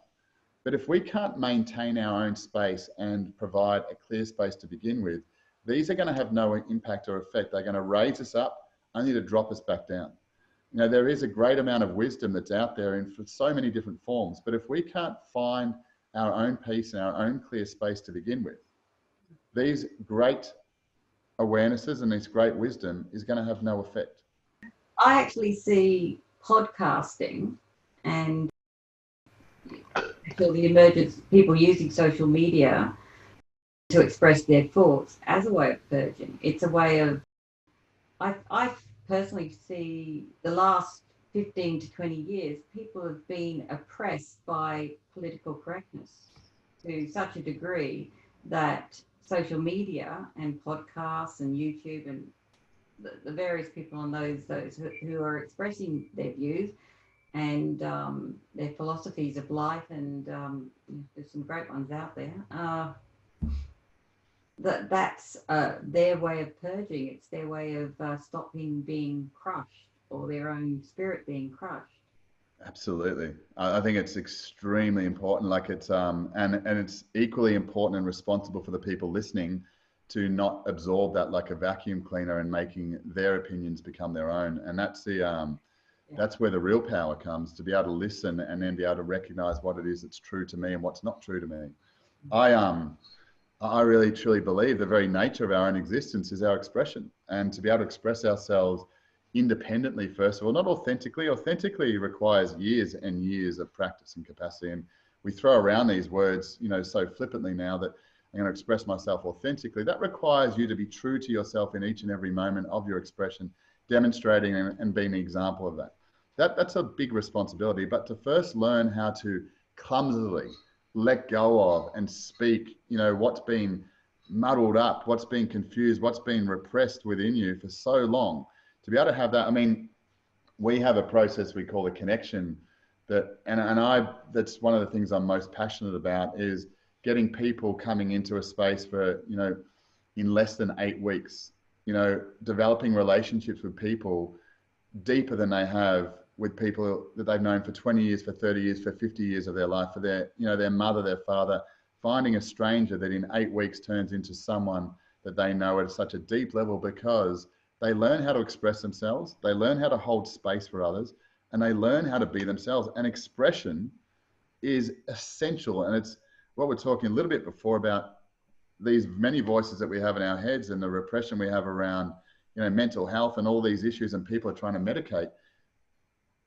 But if we can't maintain our own space and provide a clear space to begin with, these are going to have no impact or effect. They're going to raise us up only to drop us back down. You know, there is a great amount of wisdom that's out there in so many different forms. But if we can't find our own peace and our own clear space to begin with, these great awarenesses and this great wisdom is going to have no effect. I actually see podcasting and the emergence of people using social media to express their thoughts as a way of purging. It's a way of, I personally see the last 15 to 20 years, people have been oppressed by political correctness to such a degree that social media and podcasts and YouTube and the various people on those who are expressing their views and their philosophies of life, and there's some great ones out there. That's their way of purging. It's their way of stopping being crushed, or their own spirit being crushed. Absolutely. I think it's extremely important. Like it's and it's equally important and responsible for the people listening to not absorb that like a vacuum cleaner and making their opinions become their own. And that's that's where the real power comes, to be able to listen and then be able to recognize what it is that's true to me and what's not true to me. I really truly believe the very nature of our own existence is our expression, and to be able to express ourselves independently, first of all, not authentically. Authentically requires years and years of practice and capacity. And we throw around these words, you know, so flippantly now, that I'm going to express myself authentically. That requires you to be true to yourself in each and every moment of your expression, demonstrating and being the example of that. That's a big responsibility. But to first learn how to clumsily let go of and speak, you know, what's been muddled up, what's been confused, what's been repressed within you for so long, to be able to have that. I mean, we have a process we call a connection that, that's one of the things I'm most passionate about, is getting people coming into a space for, you know, in less than 8 weeks, you know, developing relationships with people deeper than they have with people that they've known for 20 years, for 30 years, for 50 years of their life, for their, you know, their mother, their father, finding a stranger that in 8 weeks turns into someone that they know at such a deep level, because they learn how to express themselves, they learn how to hold space for others, and they learn how to be themselves. And expression is essential. And it's what we're talking a little bit before about these many voices that we have in our heads and the repression we have around, you know, mental health and all these issues, and people are trying to medicate.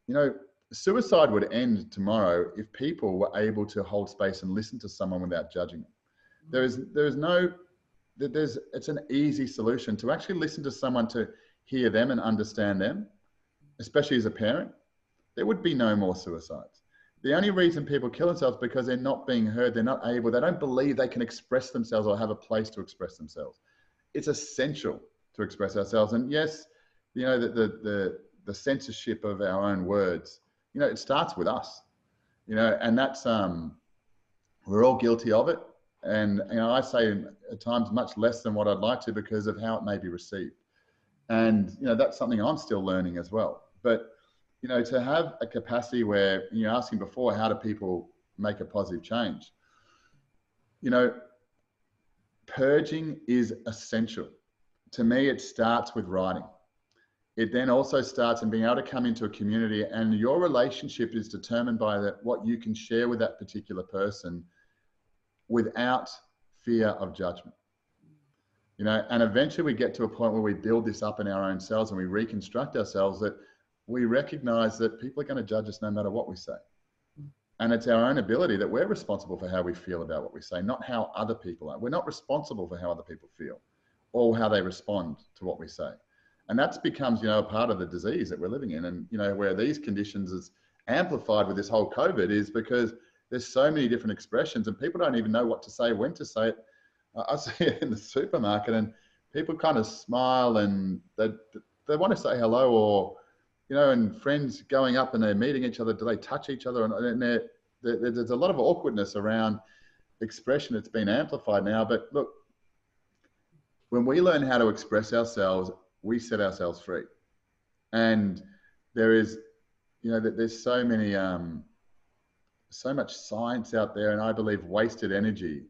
You know, suicide would end tomorrow if people were able to hold space and listen to someone without judging them. It's an easy solution to actually listen to someone, to hear them and understand them, especially as a parent. There would be no more suicides. The only reason people kill themselves is because they're not being heard, they're not able, they don't believe they can express themselves or have a place to express themselves. It's essential to express ourselves. And yes, you know, the censorship of our own words, you know, it starts with us, you know, and that's, we're all guilty of it. And, you know, I say at times much less than what I'd like to, because of how it may be received. And, you know, that's something I'm still learning as well. But, you know, to have a capacity where, you're asking before, how do people make a positive change? You know, purging is essential. To me, it starts with writing. It then also starts in being able to come into a community, and your relationship is determined by what you can share with that particular person without fear of judgment. you know, and eventually we get to a point where we build this up in our own selves and we reconstruct ourselves, that we recognize that people are going to judge us no matter what we say. And it's our own ability that we're responsible for how we feel about what we say, not how other people are. We're not responsible for how other people feel or how they respond to what we say. And that's becomes, you know, a part of the disease that we're living in. And, you know, where these conditions is amplified with this whole COVID is because there's so many different expressions and people don't even know what to say, when to say it. I see it in the supermarket and people kind of smile and they want to say hello, or, you know, and friends going up and they're meeting each other, do they touch each other? And there's a lot of awkwardness around expression. It's been amplified now, but look, when we learn how to express ourselves, we set ourselves free. And there is, you know, that there's so many, so much science out there, and I believe wasted energy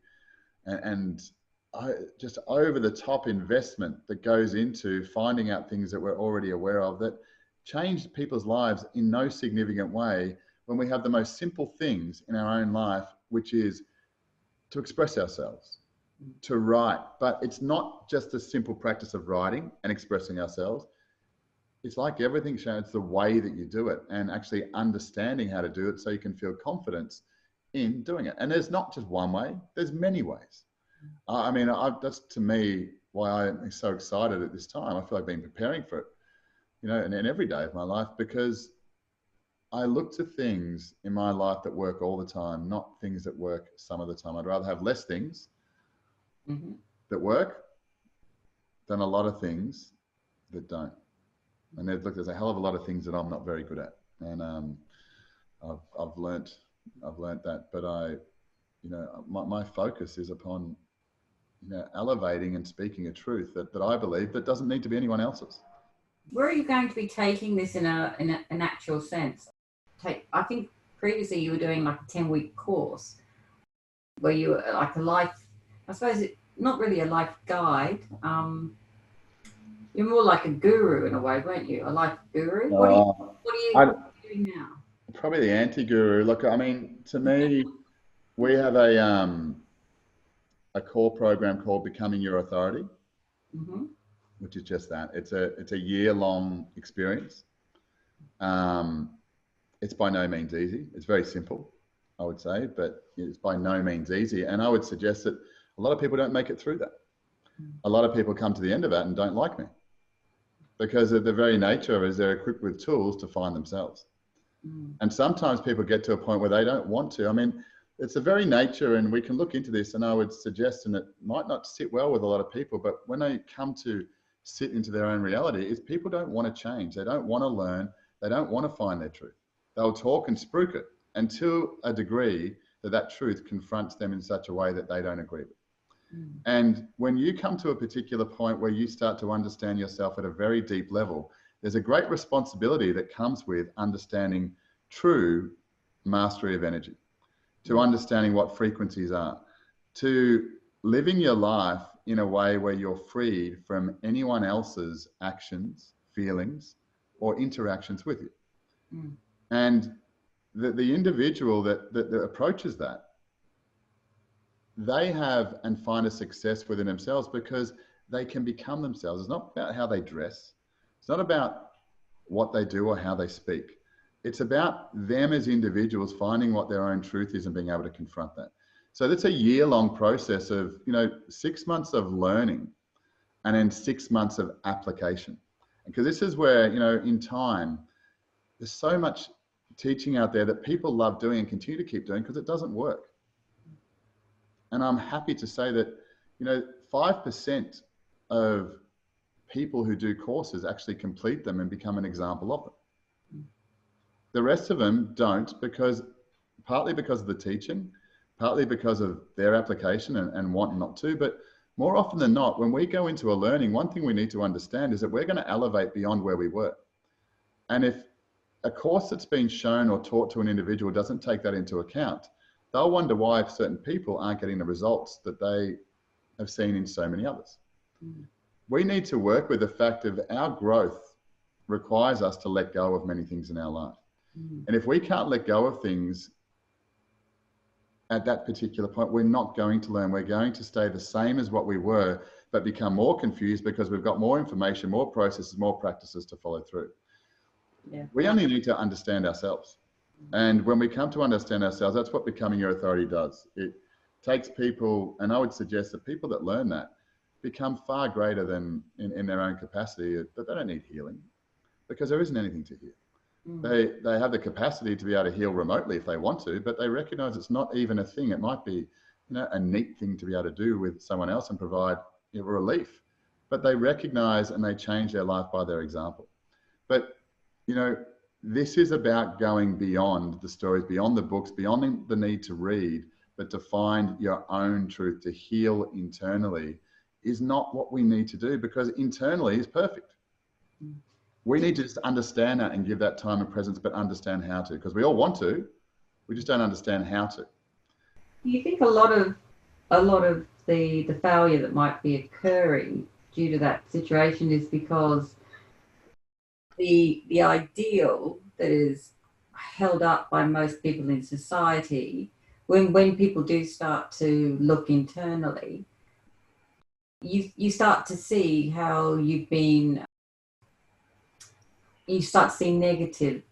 and just over the top investment that goes into finding out things that we're already aware of that change people's lives in no significant way, when we have the most simple things in our own life, which is to express ourselves, to write. But it's not just a simple practice of writing and expressing ourselves. It's like everything, Sharon, it's the way that you do it and actually understanding how to do it so you can feel confidence in doing it. And there's not just one way, there's many ways. I mean, that's to me why I'm so excited at this time. I feel like I've been preparing for it, you know, and every day of my life, because I look to things in my life that work all the time, not things that work some of the time. I'd rather have less things that work than a lot of things that don't. And there's a hell of a lot of things that I'm not very good at, and I've learnt that. But you know, my focus is upon, you know, elevating and speaking a truth that I believe that doesn't need to be anyone else's. Where are you going to be taking this in an actual sense? I think previously you were doing like a 10-week course where you were like a life, I suppose not really a life guide. You're more like a guru in a way, weren't you? A life guru. What are you doing now? Probably the anti-guru. Look, I mean, to me, we have a core program called Becoming Your Authority, which is just that. It's a year-long experience. It's by no means easy. It's very simple, I would say, but it's by no means easy. And I would suggest that a lot of people don't make it through that. A lot of people come to the end of that and don't like me, because of the very nature of it is they're equipped with tools to find themselves. And sometimes people get to a point where they don't want to. I mean, it's the very nature, and we can look into this, and I would suggest, and it might not sit well with a lot of people, but when they come to sit into their own reality, is people don't want to change. They don't want to learn. They don't want to find their truth. They'll talk and spruik it until a degree that truth confronts them in such a way that they don't agree with. And when you come to a particular point where you start to understand yourself at a very deep level, there's a great responsibility that comes with understanding true mastery of energy, to understanding what frequencies are, to living your life in a way where you're freed from anyone else's actions, feelings, or interactions with you. And the individual that approaches that, they have and find a success within themselves because they can become themselves. It's not about how they dress. It's not about what they do or how they speak. It's about them as individuals finding what their own truth is and being able to confront that. So that's a year-long process of, you know, 6 months of learning and then 6 months of application. Because this is where, you know, in time, there's so much teaching out there that people love doing and continue to keep doing because it doesn't work. And I'm happy to say that, you know, 5% of people who do courses actually complete them and become an example of them. The rest of them don't, partly because of the teaching, partly because of their application and want not to. But more often than not, when we go into a learning, one thing we need to understand is that we're going to elevate beyond where we were. And if a course that's been shown or taught to an individual doesn't take that into account, they'll wonder why certain people aren't getting the results that they have seen in so many others. We need to work with the fact of our growth requires us to let go of many things in our life. And if we can't let go of things, at that particular point, we're not going to learn. We're going to stay the same as what we were, but become more confused because we've got more information, more processes, more practices to follow through. Yeah. We only need to understand ourselves. And when we come to understand ourselves, that's what becoming your authority does. It takes people, and I would suggest that people that learn that become far greater than in their own capacity, but they don't need healing because there isn't anything to heal. They have the capacity to be able to heal remotely if they want to, but they recognize it's not even a thing. It might be, a neat thing to be able to do with someone else and provide relief, but they recognize and they change their life by their example. But, this is about going beyond the stories, beyond the books, beyond the need to read, but to find your own truth, to heal internally is not what we need to do, because internally is perfect. We need to just understand that and give that time and presence, but understand how to, because we all want to, we just don't understand how to. Do you think a lot of the failure that might be occurring due to that situation is because the ideal that is held up by most people in society, when people do start to look internally, you start to see how you start seeing negative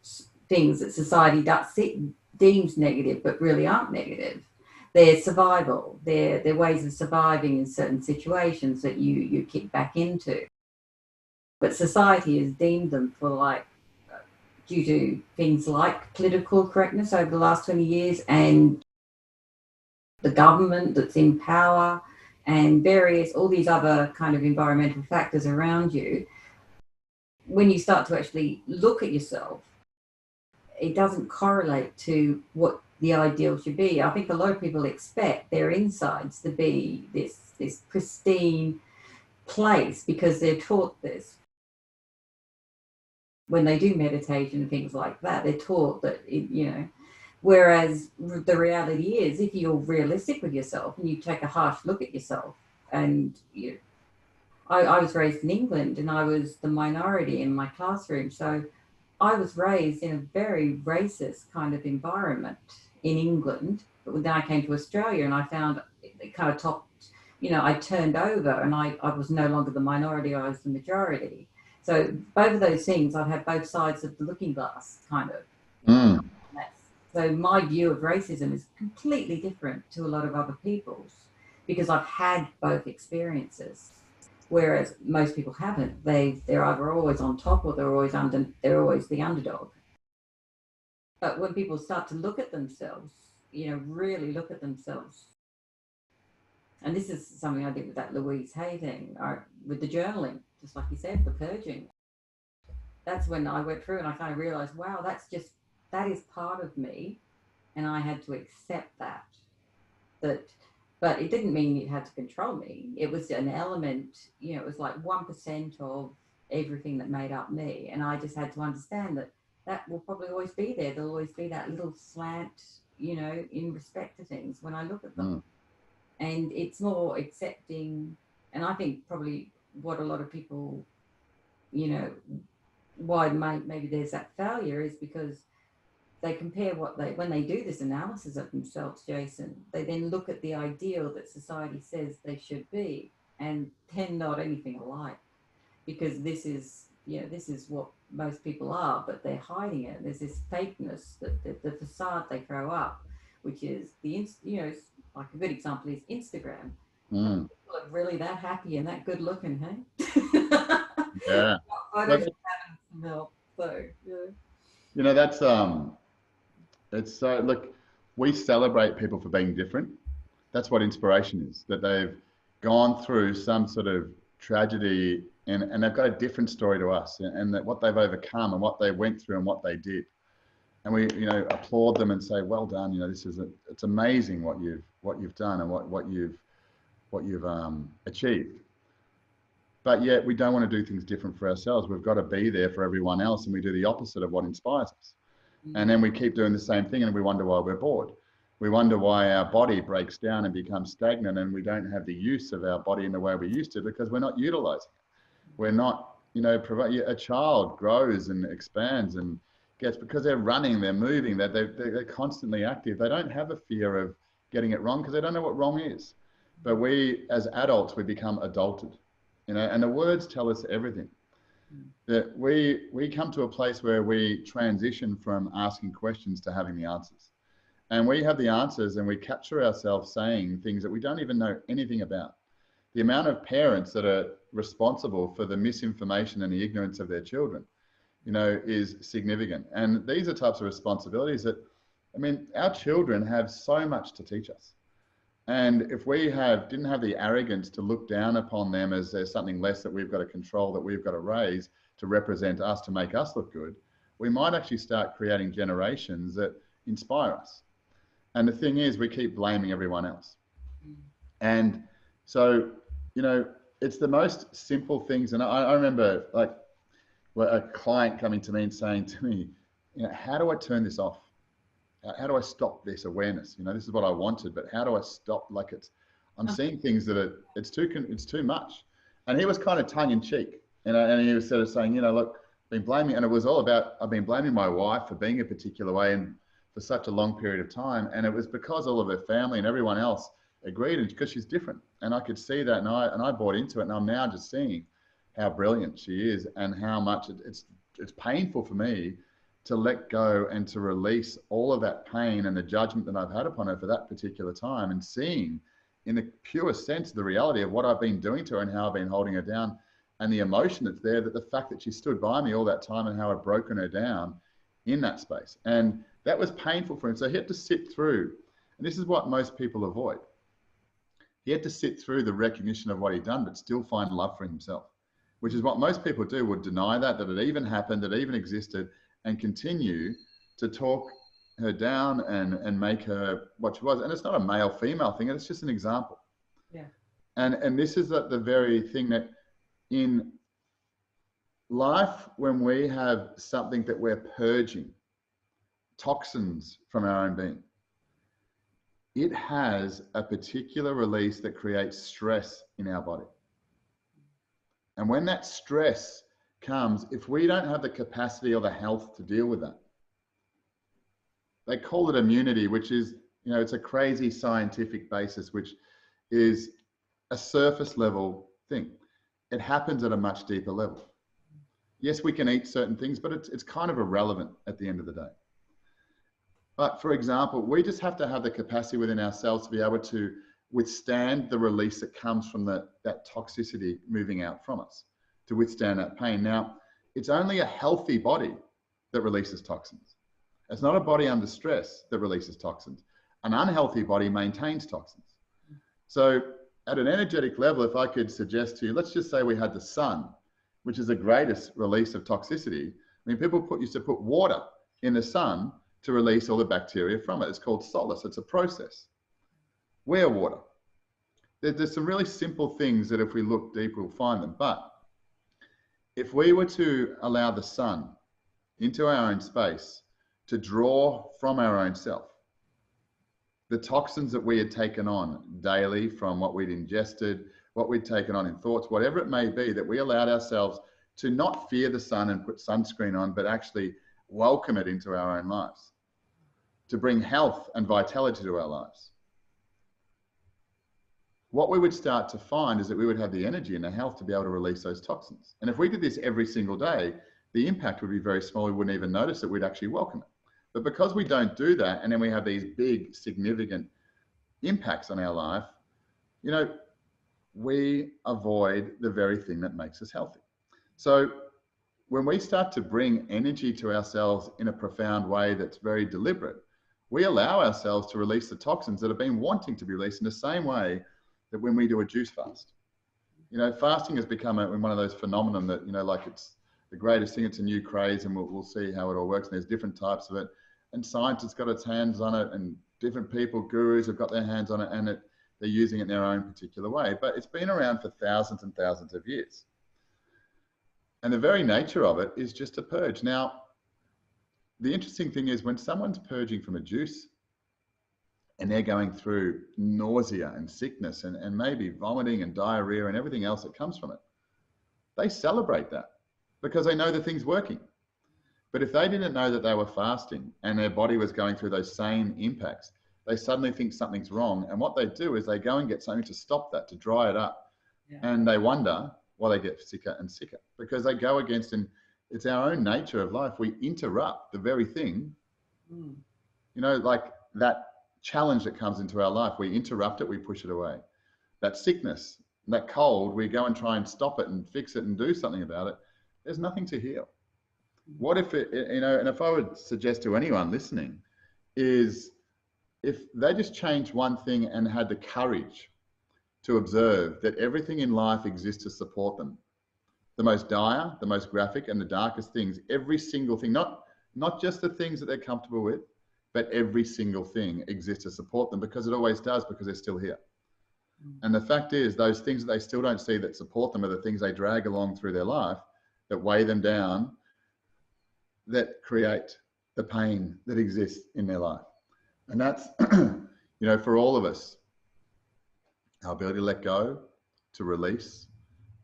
things that society deems negative, but really aren't negative. They're survival. They're ways of surviving in certain situations that you kick back into. But society has deemed them for due to things like political correctness over the last 20 years and the government that's in power and all these other kind of environmental factors around you. When you start to actually look at yourself, it doesn't correlate to what the ideal should be. I think a lot of people expect their insides to be this pristine place because they're taught this. When they do meditation and things like that, they're taught that, whereas the reality is, if you're realistic with yourself and you take a harsh look at yourself, and I was raised in England and I was the minority in my classroom. So I was raised in a very racist kind of environment in England. But then I came to Australia and I found it kind of topped, I turned over and I was no longer the minority, I was the majority. So both of those things, I've had both sides of the looking glass, kind of. So my view of racism is completely different to a lot of other people's because I've had both experiences, whereas most people haven't. They're either always on top or they're always the underdog. But when people start to look at themselves, really look at themselves, and this is something I did with that Louise Hay thing, with the journaling, just like you said, the purging. That's when I went through and I kind of realized, wow, that is part of me. And I had to accept that. But it didn't mean it had to control me. It was an element, it was like 1% of everything that made up me. And I just had to understand that will probably always be there. There'll always be that little slant, in respect to things when I look at them. And it's more accepting. And I think probably what a lot of people, why maybe there's that failure is because they compare when they do this analysis of themselves, Jason, they then look at the ideal that society says they should be and tend not anything alike, because this is what most people are, but they're hiding it. There's this fakeness, the facade they throw up, which is like a good example is Instagram. People are really that happy and that good looking, hey? Yeah. That's it's so, look, we celebrate people for being different. That's what inspiration is, that they've gone through some sort of tragedy and they've got a different story to us, and that what they've overcome and what they went through and what they did. And we, applaud them and say, well done, it's amazing what you've done and what you've achieved. But yet we don't want to do things different for ourselves. We've got to be there for everyone else, and we do the opposite of what inspires us. And then we keep doing the same thing and we wonder why we're bored. We wonder why our body breaks down and becomes stagnant and we don't have the use of our body in the way we used to, because we're not utilizing it. We're not, a child grows and expands and gets, because they're running, they're moving, they're constantly active. They don't have a fear of getting it wrong because they don't know what wrong is. But we, as adults, we become adulted, you know, and the words tell us everything. That we come to a place where we transition from asking questions to having the answers. And we have the answers and we capture ourselves saying things that we don't even know anything about. The amount of parents that are responsible for the misinformation and the ignorance of their children, you know, is significant. And these are types of responsibilities that, I mean, our children have so much to teach us. And if we didn't have the arrogance to look down upon them as there's something less that we've got to control, that we've got to raise to represent us, to make us look good, we might actually start creating generations that inspire us. And the thing is, we keep blaming everyone else. And so, you know, it's the most simple things. And I remember like a client coming to me and saying to me, you know, how do I turn this off? How do I stop this awareness? You know, this is what I wanted, but how do I stop? Like I'm seeing things that it's too much. And he was kind of tongue in cheek, and he was sort of saying, you know, look, I've been blaming, and it was all about, I've been blaming my wife for being a particular way and for such a long period of time. And it was because all of her family and everyone else agreed, and because she's different. And I could see that, and I bought into it, and I'm now just seeing how brilliant she is and how much it's painful for me to let go and to release all of that pain and the judgment that I've had upon her for that particular time, and seeing in the purest sense the reality of what I've been doing to her and how I've been holding her down, and the emotion that's there, that the fact that she stood by me all that time and how I've broken her down in that space. And that was painful for him. So he had to sit through, and this is what most people avoid. He had to sit through the recognition of what he'd done, but still find love for himself, which is what most people do, would deny that it even happened, that it even existed, and continue to talk her down and make her what she was. And it's not a male-female thing, it's just an example. Yeah. And this is the very thing that in life, when we have something that we're purging, toxins from our own being, it has a particular release that creates stress in our body. And when that stress comes, if we don't have the capacity or the health to deal with that, they call it immunity, which is, you know, it's a crazy scientific basis, which is a surface level thing. It happens at a much deeper level. Yes, we can eat certain things, but it's kind of irrelevant at the end of the day. But for example, we just have to have the capacity within ourselves to be able to withstand the release that comes from that toxicity moving out from us, to withstand that pain. Now, it's only a healthy body that releases toxins. It's not a body under stress that releases toxins. An unhealthy body maintains toxins. So at an energetic level, if I could suggest to you, let's just say we had the sun, which is the greatest release of toxicity. I mean, people used to put water in the sun to release all the bacteria from it. It's called solace. It's a process. We're water. There's some really simple things that if we look deep, we'll find them. But if we were to allow the sun into our own space to draw from our own self the toxins that we had taken on daily from what we'd ingested, what we'd taken on in thoughts, whatever it may be, that we allowed ourselves to not fear the sun and put sunscreen on, but actually welcome it into our own lives, to bring health and vitality to our lives. What we would start to find is that we would have the energy and the health to be able to release those toxins. And if we did this every single day, the impact would be very small. We wouldn't even notice it. We'd actually welcome it. But because we don't do that, and then we have these big, significant impacts on our life, you know, we avoid the very thing that makes us healthy. So when we start to bring energy to ourselves in a profound way that's very deliberate, we allow ourselves to release the toxins that have been wanting to be released in the same way that when we do a juice fast. You know, fasting has become one of those phenomenon that, you know, like it's the greatest thing. It's a new craze, and we'll see how it all works. And there's different types of it, and science has got its hands on it, and different people, gurus, have got their hands on it, and they're using it in their own particular way. But it's been around for thousands and thousands of years. And the very nature of it is just a purge. Now, the interesting thing is when someone's purging from a juice and they're going through nausea and sickness and maybe vomiting and diarrhea and everything else that comes from it, they celebrate that because they know the thing's working. But if they didn't know that they were fasting and their body was going through those same impacts, they suddenly think something's wrong. And what they do is they go and get something to stop that, to dry it up. Yeah. And they wonder why they get sicker and sicker, because they go against, and it's our own nature of life. We interrupt the very thing, like that challenge that comes into our life. We interrupt it, we push it away. That sickness, that cold, we go and try and stop it and fix it and do something about it. There's nothing to heal. What if it, and if I would suggest to anyone listening, is if they just changed one thing and had the courage to observe that everything in life exists to support them. The most dire, the most graphic, and the darkest things, every single thing, not just the things that they're comfortable with, but every single thing exists to support them, because it always does, because they're still here. And the fact is, those things that they still don't see that support them are the things they drag along through their life, that weigh them down, that create the pain that exists in their life. And that's, for all of us, our ability to let go, to release,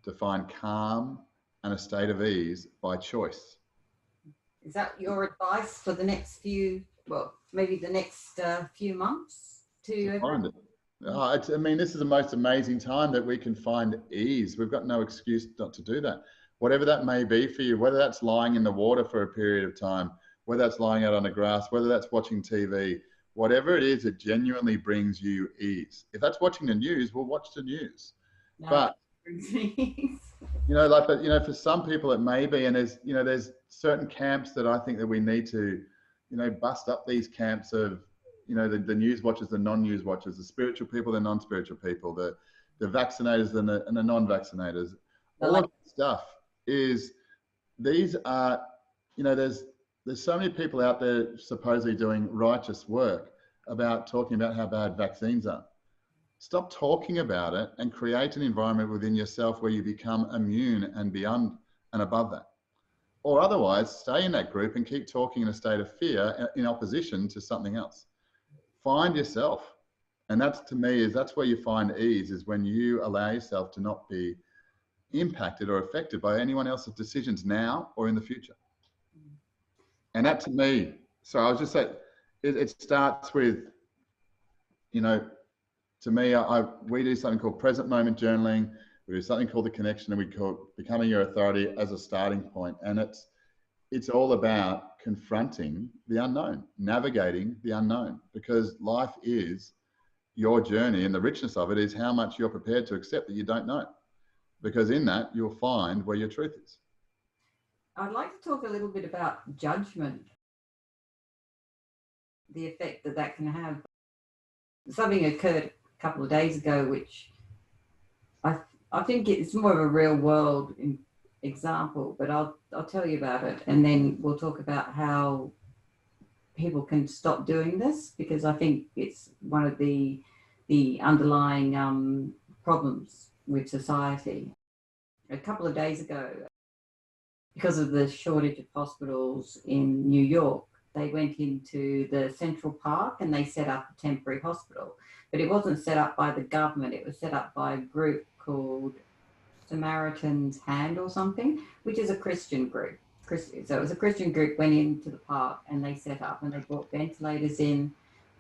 to find calm and a state of ease by choice. Is that your advice for the next few months to find it? This is the most amazing time that we can find ease. We've got no excuse not to do that. Whatever that may be for you, whether that's lying in the water for a period of time, whether that's lying out on the grass, whether that's watching TV, whatever it is, it genuinely brings you ease. If that's watching the news, we'll watch the news. No, but for some people it may be, and there's certain camps that I think that we need to, bust up these camps of, the news watchers, the non-news watchers, the spiritual people, the non-spiritual people, the vaccinators and the non-vaccinators. All of that stuff is, these are, there's so many people out there supposedly doing righteous work about talking about how bad vaccines are. Stop talking about it and create an environment within yourself where you become immune and beyond and above that. Or otherwise, stay in that group and keep talking in a state of fear in opposition to something else. Find yourself. And that's, to me, that's where you find ease, is when you allow yourself to not be impacted or affected by anyone else's decisions now or in the future. And that, to me, so I was just saying, it starts with, to me, we do something called present moment journaling. We do something called the connection, and we call becoming your authority as a starting point. And it's all about confronting the unknown, navigating the unknown, because life is your journey, and the richness of it is how much you're prepared to accept that you don't know, because in that you'll find where your truth is. I'd like to talk a little bit about judgment, the effect that can have. Something occurred a couple of days ago, which I think it's more of a real world example, but I'll tell you about it, and then we'll talk about how people can stop doing this, because I think it's one of the underlying problems with society. A couple of days ago, because of the shortage of hospitals in New York, they went into the Central Park and they set up a temporary hospital. But it wasn't set up by the government. It was set up by a group called Samaritan's Hand or something, which is a Christian group. So it was a Christian group, went into the park and they set up, and they brought ventilators in.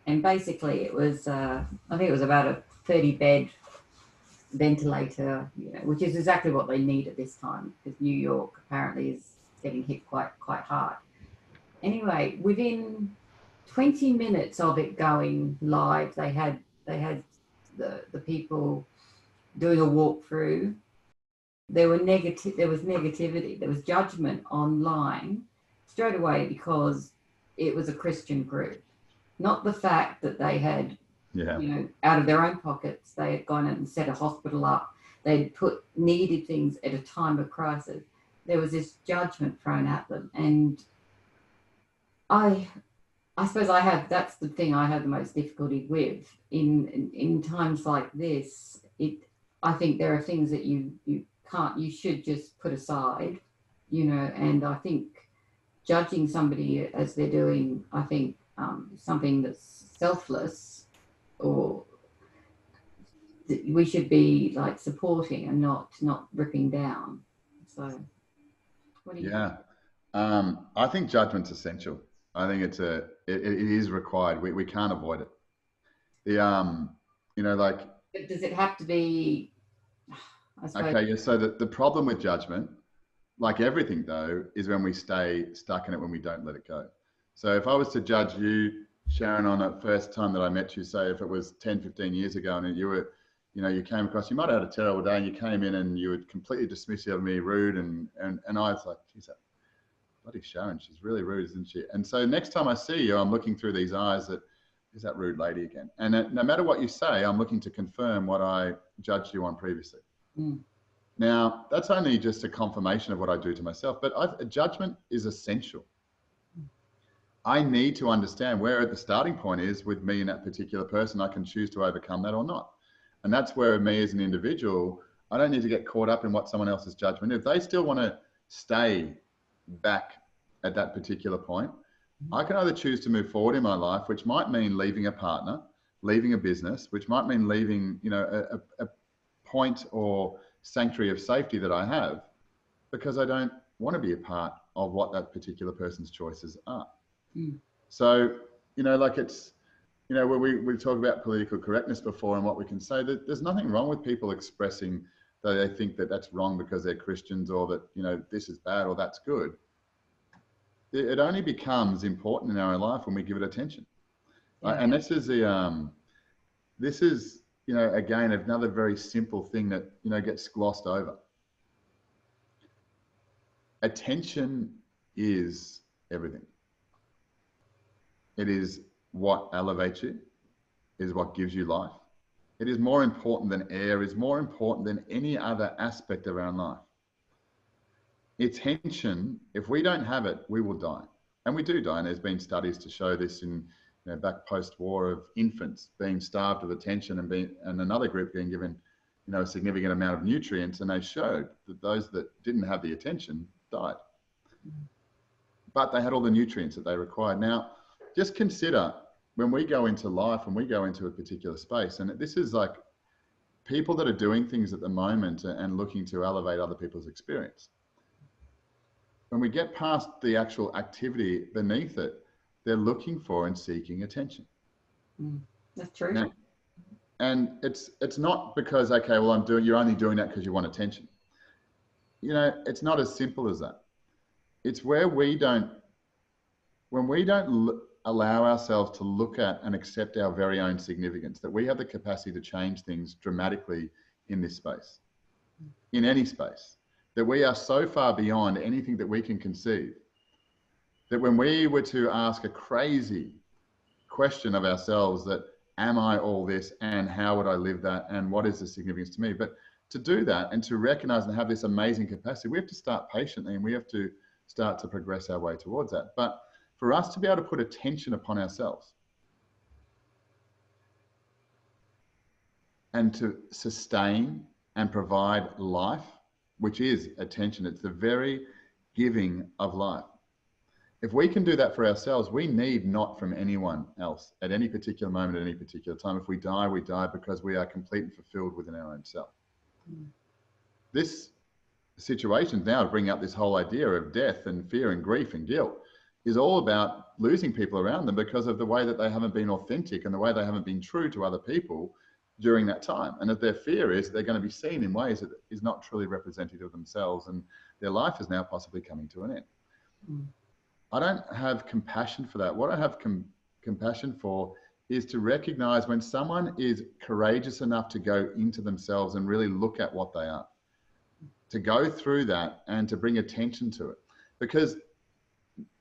And basically it was, I think it was about a 30-bed ventilator, which is exactly what they need at this time, because New York apparently is getting hit quite hard. Anyway, within 20 minutes of it going live, they had the people doing a walkthrough. There was negativity, there was judgment online straight away, because it was a Christian group. Not the fact that they had, out of their own pockets, they had gone and set a hospital up. They'd needed things at a time of crisis. There was this judgment thrown at them. And I suppose that's the thing I have the most difficulty with in times like this. I think there are things that you should just put aside, and I think judging somebody as they're doing, I think, something that's selfless, or we should be like supporting and not ripping down. So what do you think? I think judgment's essential. I think it is required. We can't avoid it. You know, like, But does it have to be, I suppose? okay, yeah, so the problem with judgment, like everything though, is when we stay stuck in it, when we don't let it go. So if I was to judge you, Sharon, on the first time that I met you, say if it was 10, 15 years ago, and you were, you know, you came across, you might have had a terrible day and you came in and you were completely dismissive of me, rude, and I was like, geez, that bloody Sharon, she's really rude, isn't she? And so next time I see you, I'm looking through these eyes that, is that rude lady again? And no matter what you say, I'm looking to confirm what I judged you on previously. Mm. Now, that's only just a confirmation of what I do to myself, but judgment is essential. I need to understand where the starting point is with me and that particular person. I can choose to overcome that or not. And that's where me as an individual, I don't need to get caught up in what someone else's judgment. If they still want to stay back at that particular point, I can either choose to move forward in my life, which might mean leaving a partner, leaving a business, which might mean leaving, you know, a point or sanctuary of safety that I have, because I don't want to be a part of what that particular person's choices are. Mm. So, you know, like it's, you know, where we've talked about political correctness before and what we can say, that there's nothing wrong with people expressing that they think that that's wrong because they're Christians, or that, you know, this is bad or that's good. It only becomes important in our life when we give it attention. Yeah. And this is you know, again, another very simple thing that, you know, gets glossed over. Attention is everything. It is what elevates you, is what gives you life. It is more important than air, is more important than any other aspect of our life. Attention, if we don't have it, we will die. And we do die. And there's been studies to show this in, you know, back post-war, of infants being starved of attention and another group being given, you know, a significant amount of nutrients. And they showed that those that didn't have the attention died. But they had all the nutrients that they required. Now, just consider when we go into life, when we go into a particular space, and this is like people that are doing things at the moment and looking to elevate other people's experience. When we get past the actual activity beneath it, they're looking for and seeking attention. Mm. That's true. Now, and it's not because, okay, well, you're only doing that because you want attention. You know, it's not as simple as that. It's where when we don't allow ourselves to look at and accept our very own significance, that we have the capacity to change things dramatically in this space, in any space, that we are so far beyond anything that we can conceive, that when we were to ask a crazy question of ourselves, that am I all this, and how would I live that, and what is the significance to me? But to do that and to recognize and have this amazing capacity, we have to start patiently, and we have to start to progress our way towards that. But for us to be able to put attention upon ourselves and to sustain and provide life, which is attention, it's the very giving of life. If we can do that for ourselves, we need not from anyone else at any particular moment, at any particular time. If we die because we are complete and fulfilled within our own self. Mm. This situation now, to bring up this whole idea of death and fear and grief and guilt, is all about losing people around them because of the way that they haven't been authentic and the way they haven't been true to other people during that time. And that their fear is they're going to be seen in ways that is not truly representative of themselves, and their life is now possibly coming to an end. Mm. I don't have compassion for that. What I have compassion for is to recognize when someone is courageous enough to go into themselves and really look at what they are, to go through that and to bring attention to it. Because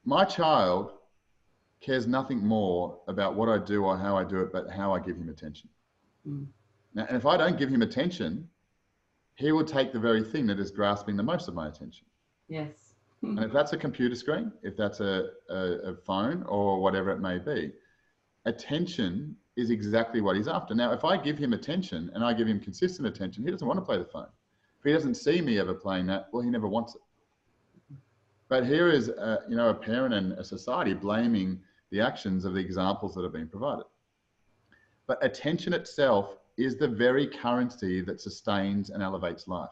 my child cares nothing more about what I do or how I do it, but how I give him attention. Mm. Now, and if I don't give him attention, he will take the very thing that is grasping the most of my attention. Yes. And if that's a computer screen, if that's a phone or whatever it may be, attention is exactly what he's after. Now, if I give him attention and I give him consistent attention, he doesn't want to play the phone. If he doesn't see me ever playing that, well, he never wants it. But here is, you know, a parent and a society blaming the actions of the examples that have been provided. But attention itself is the very currency that sustains and elevates life.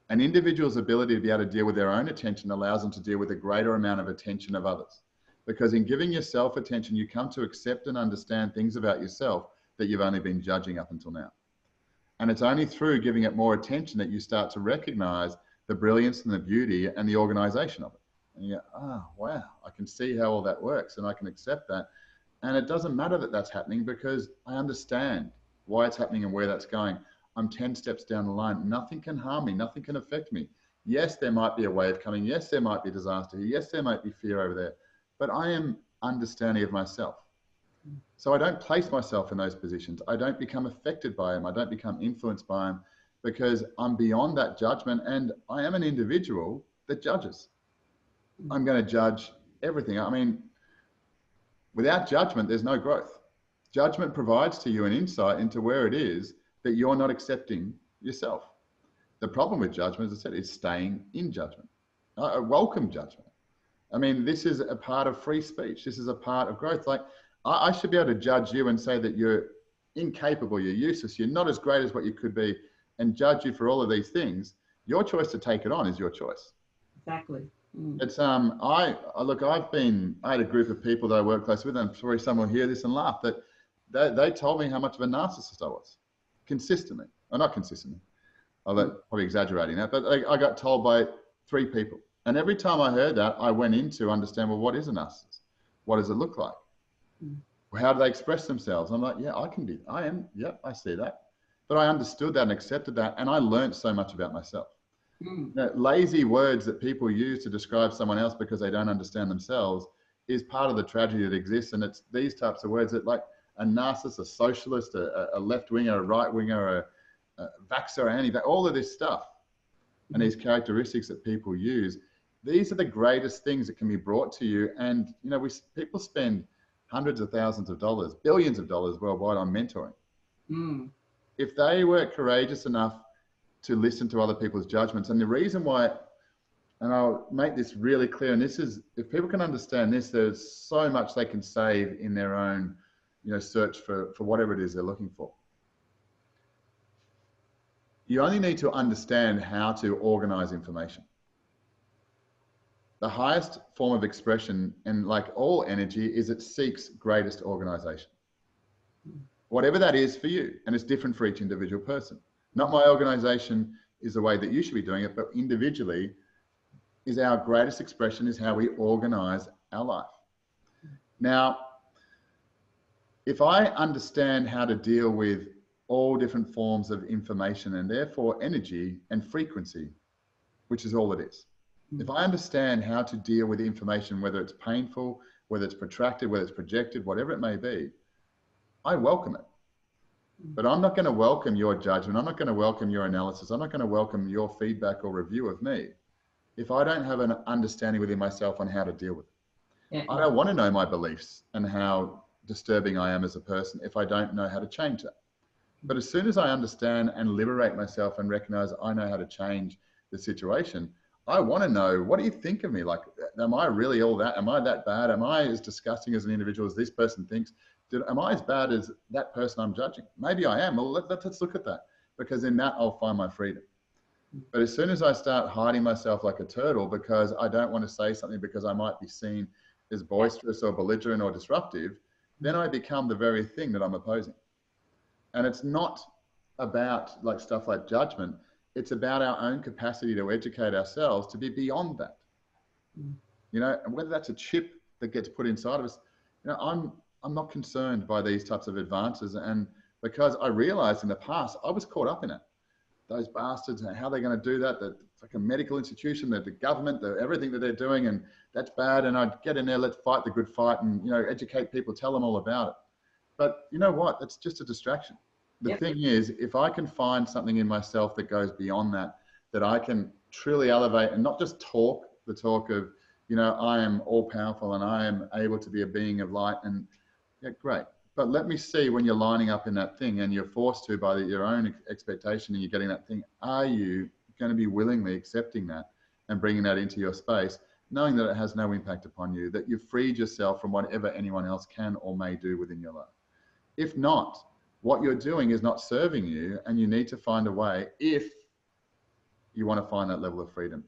An individual's ability to be able to deal with their own attention allows them to deal with a greater amount of attention of others. Because in giving yourself attention, you come to accept and understand things about yourself that you've only been judging up until now. And it's only through giving it more attention that you start to recognize the brilliance and the beauty and the organization of it. And you go, oh, wow, I can see how all that works and I can accept that. And it doesn't matter that that's happening because I understand why it's happening and where that's going. I'm 10 steps down the line. Nothing can harm me. Nothing can affect me. Yes, there might be a wave coming. Yes, there might be disaster here. Yes, there might be fear over there. But I am understanding of myself. So I don't place myself in those positions. I don't become affected by them. I don't become influenced by them because I'm beyond that judgment and I am an individual that judges. I'm going to judge everything. I mean, without judgment, there's no growth. Judgment provides to you an insight into where it is that you're not accepting yourself. The problem with judgment, as I said, is staying in judgment. I welcome judgment. I mean, this is a part of free speech. This is a part of growth. Like, I should be able to judge you and say that you're incapable, you're useless, you're not as great as what you could be, and judge you for all of these things. Your choice to take it on is your choice. Exactly. It's I had a group of people that I work close with, and I'm sure someone will hear this and laugh, that they told me how much of a narcissist I was, consistently. Or not consistently, I'm probably exaggerating that, but I got told by 3 people. And every time I heard that, I went in to understand, well, what is a narcissist? What does it look like? How do they express themselves? I'm like, yeah, I see that. But I understood that and accepted that, and I learned so much about myself. You know, lazy words that people use to describe someone else because they don't understand themselves is part of the tragedy that exists. And it's these types of words that, like a narcissist, a socialist, a left-winger, a right-winger, a vaxxer, anti-vax, all of this stuff and these characteristics that people use, these are the greatest things that can be brought to you. And, you know, people spend hundreds of thousands of dollars, billions of dollars worldwide on mentoring. If they were courageous enough to listen to other people's judgments, and the reason why, and I'll make this really clear, and this is, if people can understand this, there's so much they can save in their own, you know, search for whatever it is they're looking for. You only need to understand how to organize information. The highest form of expression, and like all energy, is it seeks greatest organization. Whatever that is for you, and it's different for each individual person. Not my organization is the way that you should be doing it, but individually is our greatest expression, is how we organize our life. Now, if I understand how to deal with all different forms of information and therefore energy and frequency, which is all it is. If I understand how to deal with information, whether it's painful, whether it's protracted, whether it's projected, whatever it may be, I welcome it. But I'm not going to welcome your judgment. I'm not going to welcome your analysis. I'm not going to welcome your feedback or review of me if I don't have an understanding within myself on how to deal with it. Yeah. I don't want to know my beliefs and how disturbing I am as a person if I don't know how to change that. But as soon as I understand and liberate myself and recognize I know how to change the situation, I want to know, what do you think of me? Like, am I really all that? Am I that bad? Am I as disgusting as an individual as this person thinks? Am I as bad as that person I'm judging? Maybe I am. Well, let's look at that, because in that I'll find my freedom. But as soon as I start hiding myself like a turtle because I don't want to say something because I might be seen as boisterous or belligerent or disruptive, then I become the very thing that I'm opposing. And it's not about like stuff like judgment. It's about our own capacity to educate ourselves to be beyond that. You know, and whether that's a chip that gets put inside of us, you know, I'm not concerned by these types of advances. And because I realized in the past, I was caught up in it. Those bastards, and how they're going to do that, it's like a medical institution, the government, everything that they're doing, and that's bad. And I'd get in there, let's fight the good fight and, you know, educate people, tell them all about it. But you know what? It's just a distraction. The thing is, if I can find something in myself that goes beyond that, that I can truly elevate and not just talk the talk of, you know, I am all powerful and I am able to be a being of light, and yeah, great. But let me see, when you're lining up in that thing and you're forced to by your own expectation and you're getting that thing, are you going to be willingly accepting that and bringing that into your space, knowing that it has no impact upon you, that you've freed yourself from whatever anyone else can or may do within your life? If not, what you're doing is not serving you, and you need to find a way, if you want to find that level of freedom.